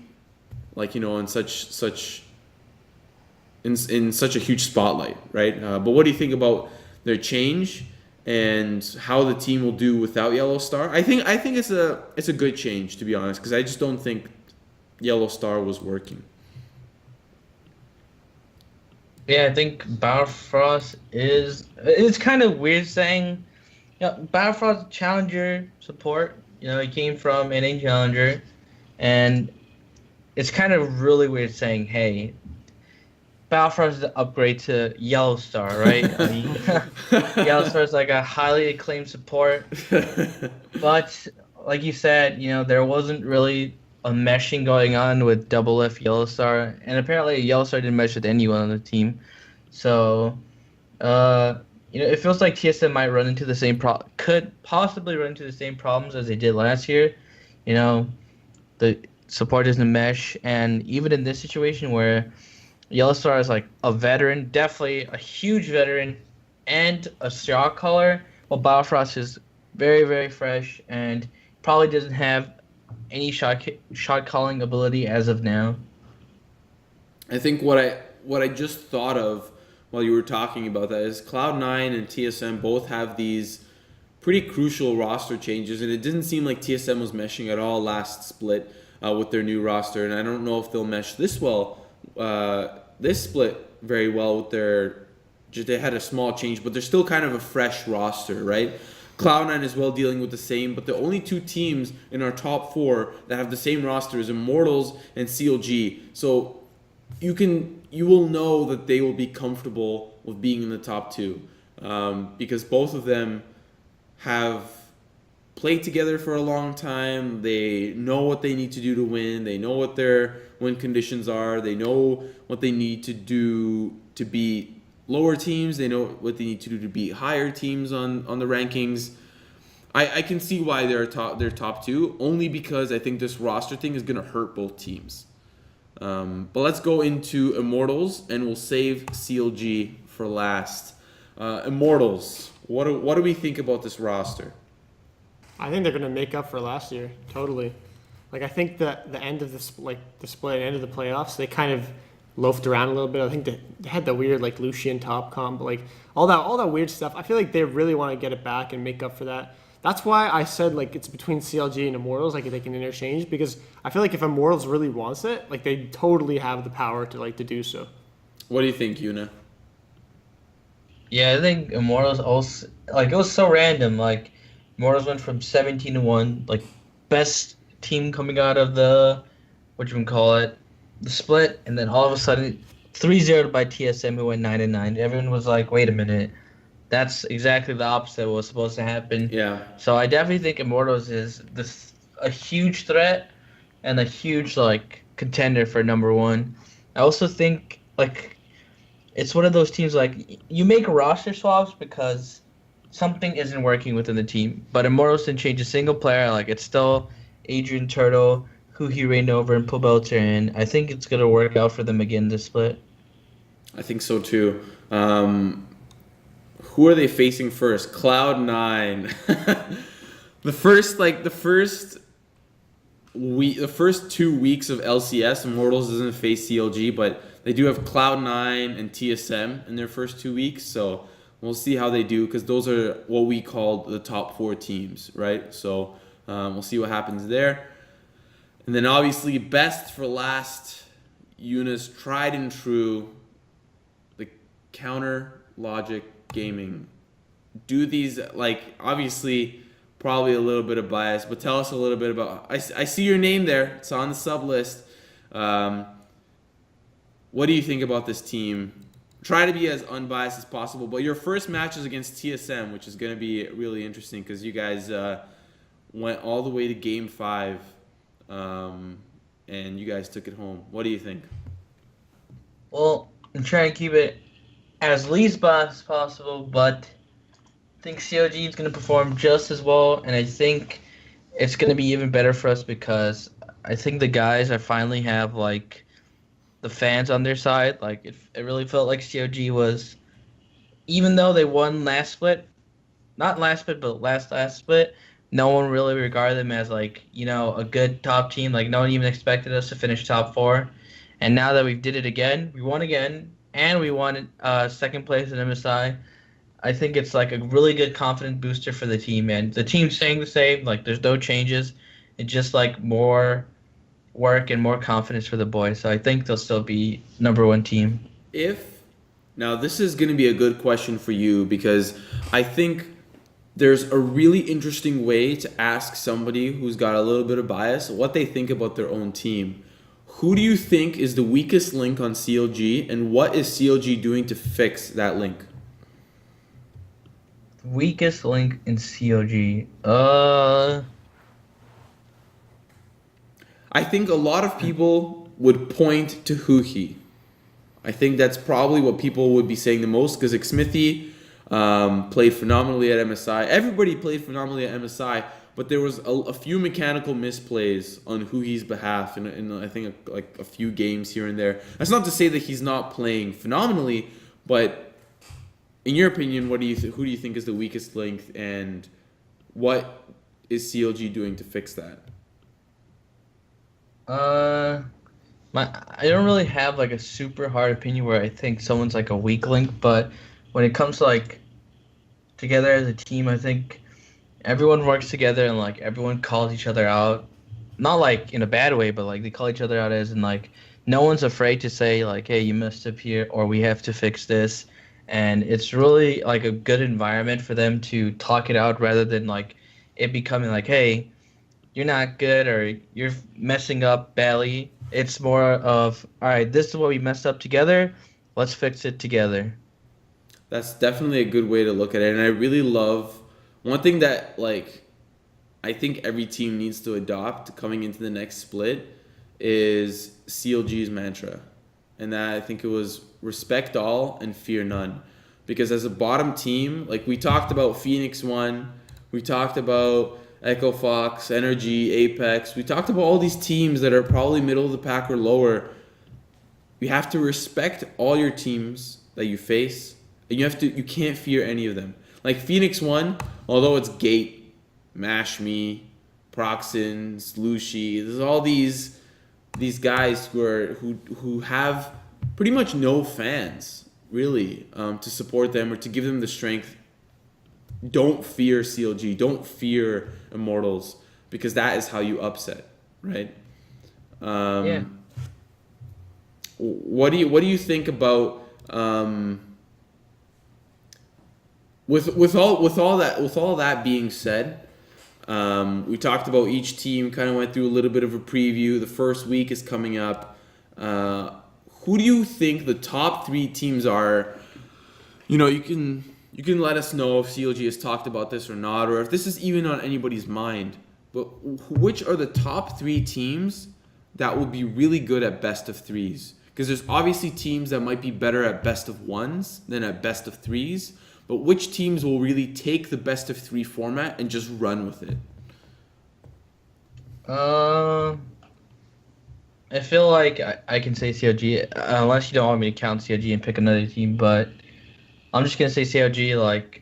in such a huge spotlight, right? But what do you think about their change and how the team will do without Yellow Star? I think it's a good change, to be honest, because I just don't think Yellow Star was working. Yeah, I think Battlefrost it's kind of weird saying, Battlefrost Challenger support, he came from NA Challenger, and it's kind of really weird saying, hey, Battlefrost is an upgrade to Yellow Star, right? I mean, Yellow Star is like a highly acclaimed support, but like you said, there wasn't really a meshing going on with Double F Yellow Star, and apparently Yellow Star didn't mesh with anyone on the team, so it feels like TSM might run into the same could possibly run into the same problems as they did last year. The support doesn't mesh, and even in this situation where Yellowstar is like a veteran, definitely a huge veteran, and a shot caller. While Biofrost is very, very fresh and probably doesn't have any shot calling ability as of now. I think what I just thought of while you were talking about that is Cloud9 and TSM both have these pretty crucial roster changes, and it didn't seem like TSM was meshing at all last split with their new roster, and I don't know if they'll mesh this split very well with their. Just they had a small change, but they're still kind of a fresh roster, right? Cloud9 is well dealing with the same, but the only two teams in our top 4 that have the same roster is Immortals and CLG. So you will know that they will be comfortable with being in the top 2 because both of them have played together for a long time. They know what they need to do to win. They know what their win conditions are. They know what they need to do to beat lower teams. They know what they need to do to beat higher teams on the rankings. I can see why they're top 2, only because I think this roster thing is going to hurt both teams. But let's go into Immortals, and we'll save CLG for last. Immortals, what do we think about this roster? I think they're going to make up for last year, totally. Like, I think that the end of the split, end of the playoffs, they kind of loafed around a little bit. I think they had the weird, like, Lucian top comp, like, all that weird stuff. I feel like they really want to get it back and make up for that. That's why I said, like, it's between CLG and Immortals, like, they can interchange, because I feel like if Immortals really wants it, like, they totally have the power to do so. What do you think, Yoona? Yeah, I think Immortals also, like, it was so random. Like, Immortals went from 17-1, like, best team coming out of the, the split, and then all of a sudden 3-0 by TSM, who went 9-9. Everyone was like, wait a minute. That's exactly the opposite of what was supposed to happen. Yeah. So I definitely think Immortals is a huge threat and a huge, like, contender for number 1. I also think, like, it's one of those teams, like, you make roster swaps because something isn't working within the team. But Immortals didn't change a single player. Like, it's still Adrian Turtle, who he reigned over, and Pobelter, and I think it's going to work out for them again this split. I think so too. Who are they facing first? Cloud9. the first 2 weeks of LCS, Immortals doesn't face CLG, but they do have Cloud9 and TSM in their first 2 weeks, so we'll see how they do, because those are what we call the top 4 teams, right? So we'll see what happens there. And then obviously best for last, Yoona's tried and true, the Counter Logic Gaming. Do these, like, obviously probably a little bit of bias, but tell us a little bit about, I see your name there, it's on the sub list. What do you think about this team? Try to be as unbiased as possible, but your first match is against TSM, which is going to be really interesting because you guys went all the way to Game 5, and you guys took it home. What do you think? Well, I'm trying to keep it as least biased as possible, but I think COG is going to perform just as well, and I think it's going to be even better for us because I think the guys are finally have, like, the fans on their side. Like, it really felt like COG was, even though they won last split, not last split, but last split, no one really regarded them as, like, you know, a good top team. Like, no one even expected us to finish top 4. And now that we did it again, we won again, and we won second place in MSI. I think it's, like, a really good confidence booster for the team, and the team's staying the same. Like, there's no changes. It's just, like, more work and more confidence for the boys. So I think they'll still be number 1 team. Now this is going to be a good question for you, because I think there's a really interesting way to ask somebody who's got a little bit of bias what they think about their own team. Who do you think is the weakest link on CLG, and what is CLG doing to fix that link? Weakest link in COG. I think a lot of people would point to Huhi. I think that's probably what people would be saying the most, because Xmithy played phenomenally at MSI. Everybody played phenomenally at MSI, but there was a few mechanical misplays on Huhi's behalf in I think like a few games here and there. That's not to say that he's not playing phenomenally, but in your opinion, who do you think is the weakest link, and what is CLG doing to fix that? I don't really have like a super hard opinion where I think someone's like a weak link, but when it comes to like together as a team, I think everyone works together and like everyone calls each other out, not like in a bad way, but like they call each other out as in like no one's afraid to say like, hey, you messed up here, or we have to fix this. And it's really like a good environment for them to talk it out rather than like it becoming like, hey, you're not good or you're messing up badly. It's more of, all right, this is what we messed up together. Let's fix it together. That's definitely a good way to look at it. And I really love one thing that like I think every team needs to adopt coming into the next split is CLG's mantra. And that I think it was respect all and fear none. Because as a bottom team, like we talked about Phoenix 1, we talked about Echo Fox, Energy, Apex, we talked about all these teams that are probably middle of the pack or lower. You have to respect all your teams that you face, and you can't fear any of them. Like Phoenix 1, although it's Gate, Mash Me, Proxin, Lushi, there's all these guys who have pretty much no fans really to support them or to give them the strength. Don't fear CLG. Don't fear Immortals, because that is how you upset, right? Yeah. What do you think about with all that being said? We talked about each team. Kind of went through a little bit of a preview. The first week is coming up. Who do you think the top 3 teams are? You know, you can let us know if CLG has talked about this or not, or if this is even on anybody's mind. But which are the top 3 teams that will be really good at best of 3s? Because there's obviously teams that might be better at best of 1s than at best of 3s. But which teams will really take the best of 3 format and just run with it? I feel like I can say CLG, unless you don't want me to count CLG and pick another team, but I'm just going to say CLG, like,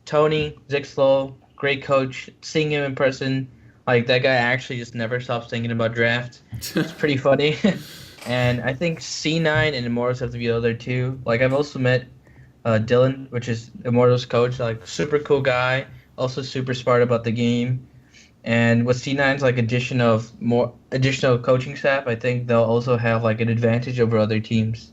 Tony, Zixlo, great coach, seeing him in person, like, that guy actually just never stops thinking about draft. It's pretty funny. And I think C9 and Immortals have to be the other 2. Like, I've also met Dylan, which is Immortals coach, like, super cool guy, also super smart about the game. And with C9's like more additional coaching staff, I think they'll also have like an advantage over other teams.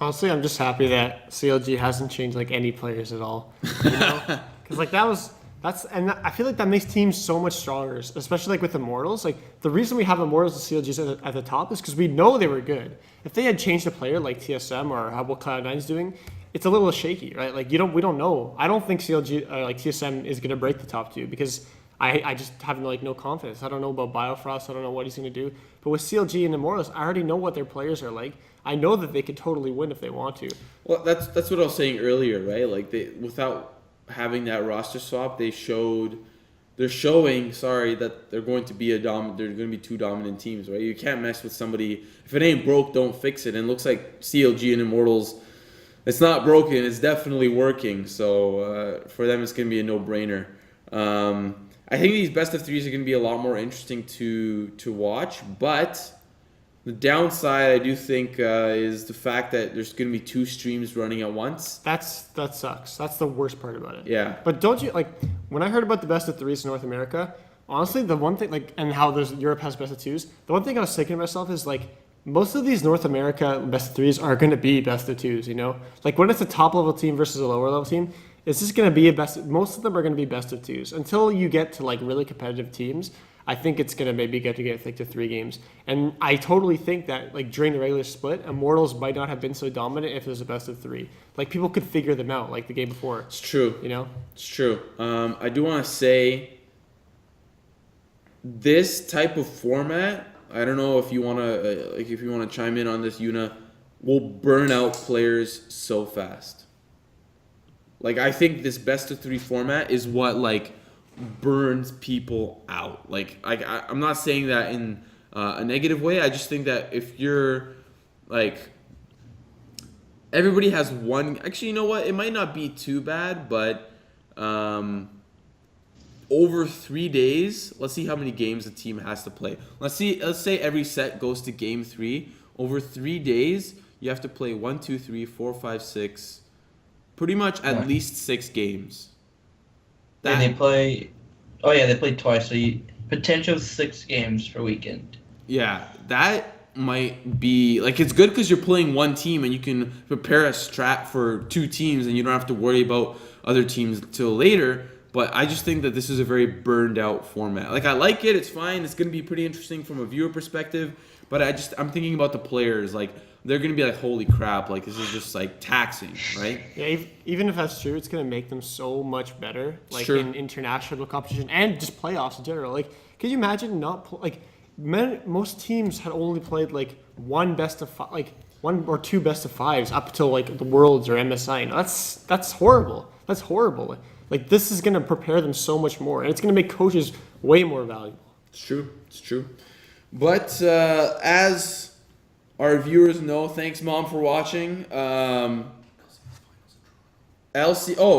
Honestly, I'm just happy that CLG hasn't changed like any players at all. You know, because like and I feel like that makes teams so much stronger, especially like with Immortals. Like the reason we have Immortals and CLGs at the top is because we know they were good. If they had changed a player like TSM or what Cloud9's doing, it's a little shaky, right? Like we don't know. I don't think CLG like TSM is gonna break the top 2 because I just have like no confidence. I don't know about Biofrost. I don't know what he's gonna do. But with CLG and Immortals, I already know what their players are like. I know that they could totally win if they want to. Well, that's what I was saying earlier, right? Like without having that roster swap, they're showing that they're going to be they're going to be 2 dominant teams, right? You can't mess with somebody if it ain't broke, don't fix it. And it looks like CLG and Immortals, it's not broken, it's definitely working. So for them, it's going to be a no-brainer. I think these best of 3s are going to be a lot more interesting to watch, but the downside, I do think, is the fact that there's going to be 2 streams running at once. That sucks. That's the worst part about it. Yeah. But don't you, like, when I heard about the best of 3s in North America, honestly, the one thing, like, and how Europe has best of 2s, the one thing I was thinking to myself is, like, most of these North America best of 3s are going to be best of 2s, you know? Like, when it's a top-level team versus a lower-level team, it's just going to be most of them are going to be best of 2s. Until you get to, like, really competitive teams, I think it's going to maybe get to 3 games. And I totally think that, like, during the regular split, Immortals might not have been so dominant if it was a best of 3. Like, people could figure them out, like the game before. It's true. You know? It's true. I do want to say this type of format, I don't know if you want to chime in on this, Yoona, will burn out players so fast. Like I think this best of 3 format is what like burns people out. Like I'm not saying that in a negative way. I just think that if you're like everybody has one. Actually, you know what? It might not be too bad, but over 3 days, let's see how many games a team has to play. Let's say every set goes to game 3. Over 3 days, you have to play 1, 2, 3, 4, 5, 6, pretty much at least 6 games. And they play. Oh yeah, they played twice. So potential 6 games per weekend. Yeah, that might be like it's good because you're playing one team and you can prepare a strat for 2 teams and you don't have to worry about other teams till later. But I just think that this is a very burned out format. Like I like it, it's fine. It's gonna be pretty interesting from a viewer perspective. But I'm thinking about the players. Like they're gonna be like, holy crap! Like this is just like taxing, right? Yeah, even if that's true, it's gonna make them so much better, like Sure. in international competition and just playoffs in general. Like, could you imagine most teams had only played like one or 2 best of 5s up till like the Worlds or MSI. No, that's horrible. That's horrible. Like this is gonna prepare them so much more, and it's gonna make coaches way more valuable. It's true. It's true. But as our viewers know, thanks Mom for watching. Oh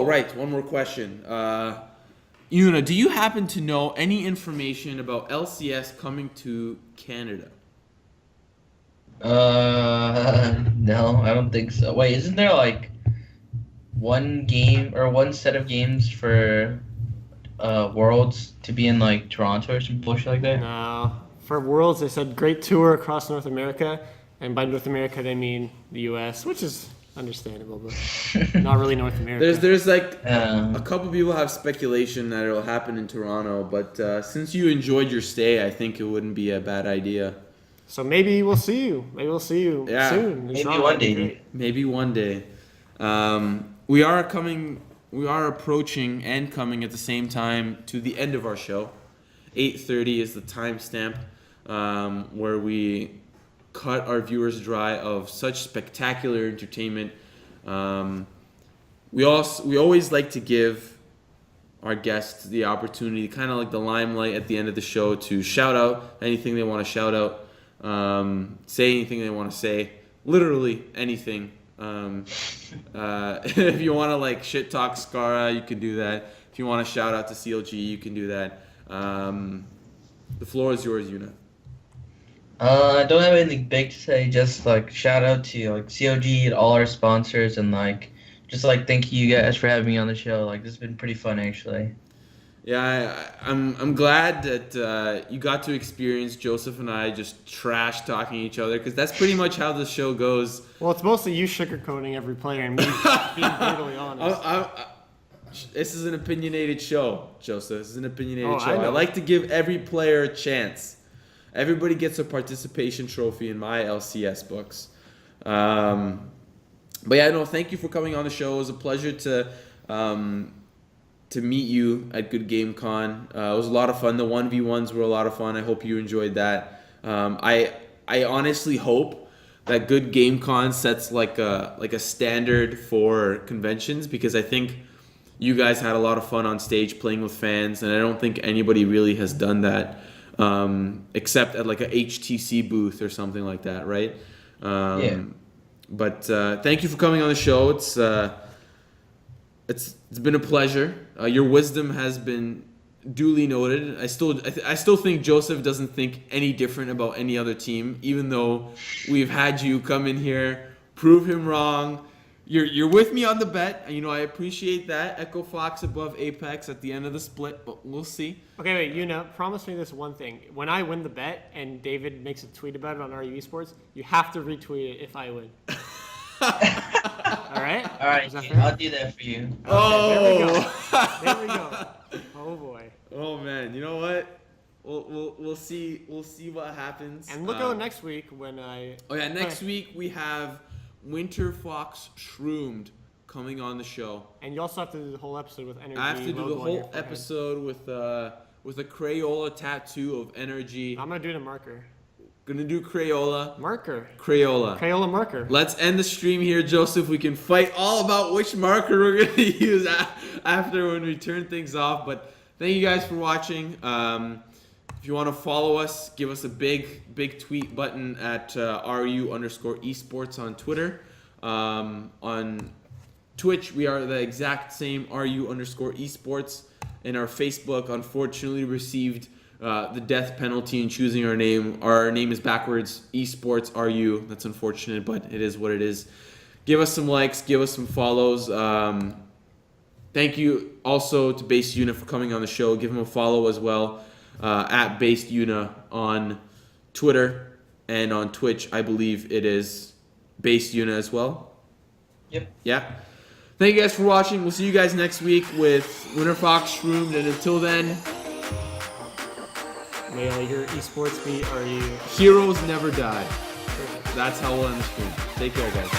right, one more question. Yoona, do you happen to know any information about LCS coming to Canada? No, I don't think so. Wait, isn't there like one game or one set of games for Worlds to be in like Toronto or some bullshit like that? No, for Worlds they said great tour across North America, and by North America they mean the U.S., which is understandable, but not really North America. There's like a couple people have speculation that it'll happen in Toronto, but since you enjoyed your stay, I think it wouldn't be a bad idea. So maybe we'll see you. Maybe we'll see you soon. Maybe one day. Maybe one day. We are approaching and coming at the same time to the end of our show. 8:30 is the timestamp where we cut our viewers dry of such spectacular entertainment. We always like to give our guests the opportunity, kind of like the limelight at the end of the show, to shout out anything they want to shout out, say anything they want to say, literally anything. If you want to like shit talk Skara, you can do that. If you want to shout out to CLG, you can do that. The floor is yours, Yoona. I don't have anything big to say. Just like shout out to like COG and all our sponsors, and like just like thank you guys for having me on the show. Like this has been pretty fun actually. Yeah, I'm glad that you got to experience Joseph and I just trash talking each other, because that's pretty much how the show goes. Well, it's mostly you sugarcoating every player and me being brutally honest. This is an opinionated show, Joseph. This is an opinionated show. I like to give every player a chance. Everybody gets a participation trophy in my LCS books. But yeah, no, thank you for coming on the show. It was a pleasure to meet you at Good Game Con. It was a lot of fun. The 1v1s were a lot of fun. I hope you enjoyed that. I honestly hope that Good Game Con sets like a standard for conventions, because I think you guys had a lot of fun on stage playing with fans, and I don't think anybody really has done that except at like a HTC booth or something like that, right? Yeah. But thank you for coming on the show. It's been a pleasure. Your wisdom has been duly noted. I still think Joseph doesn't think any different about any other team, even though we've had you come in here, prove him wrong. You're with me on the bet. You know, I appreciate that. Echo Fox above Apex at the end of the split, but we'll see. Okay, wait, Yoona, promise me this one thing. When I win the bet and David makes a tweet about it on RU ESports, you have to retweet it if I win. All right? All right, Is that fair? I'll do that for you. Okay, there we go. Oh boy. Oh man, you know what? We'll see what happens. And look out next week when I. Oh yeah, next week we have Winter Fox Shroomed coming on the show. And you also have to do the whole episode with energy. I have to do the logo on your whole forehead. episode with a Crayola tattoo of energy. I'm gonna do it in marker. Gonna do Crayola. Marker. Crayola. Marker. Let's end the stream here, Joseph. We can fight all about which marker we're gonna use after when we turn things off. But thank you guys for watching. If you want to follow us, give us a big tweet button at RU _esports on Twitter. On Twitch, we are the exact same RU _esports. And our Facebook, unfortunately, received the death penalty in choosing our name. Our name is backwards, esports RU. That's unfortunate, but it is what it is. Give us some likes, give us some follows. Thank you also to BasedYoona for coming on the show. Give him a follow as well at BasedYoona on Twitter and on Twitch. I believe it is BasedYoona as well. Yep. Yeah. Thank you guys for watching. We'll see you guys next week with Winter Fox Shroomed. And until then, may all your esports be RU. Heroes never die. That's how we'll end the stream. Take care, guys.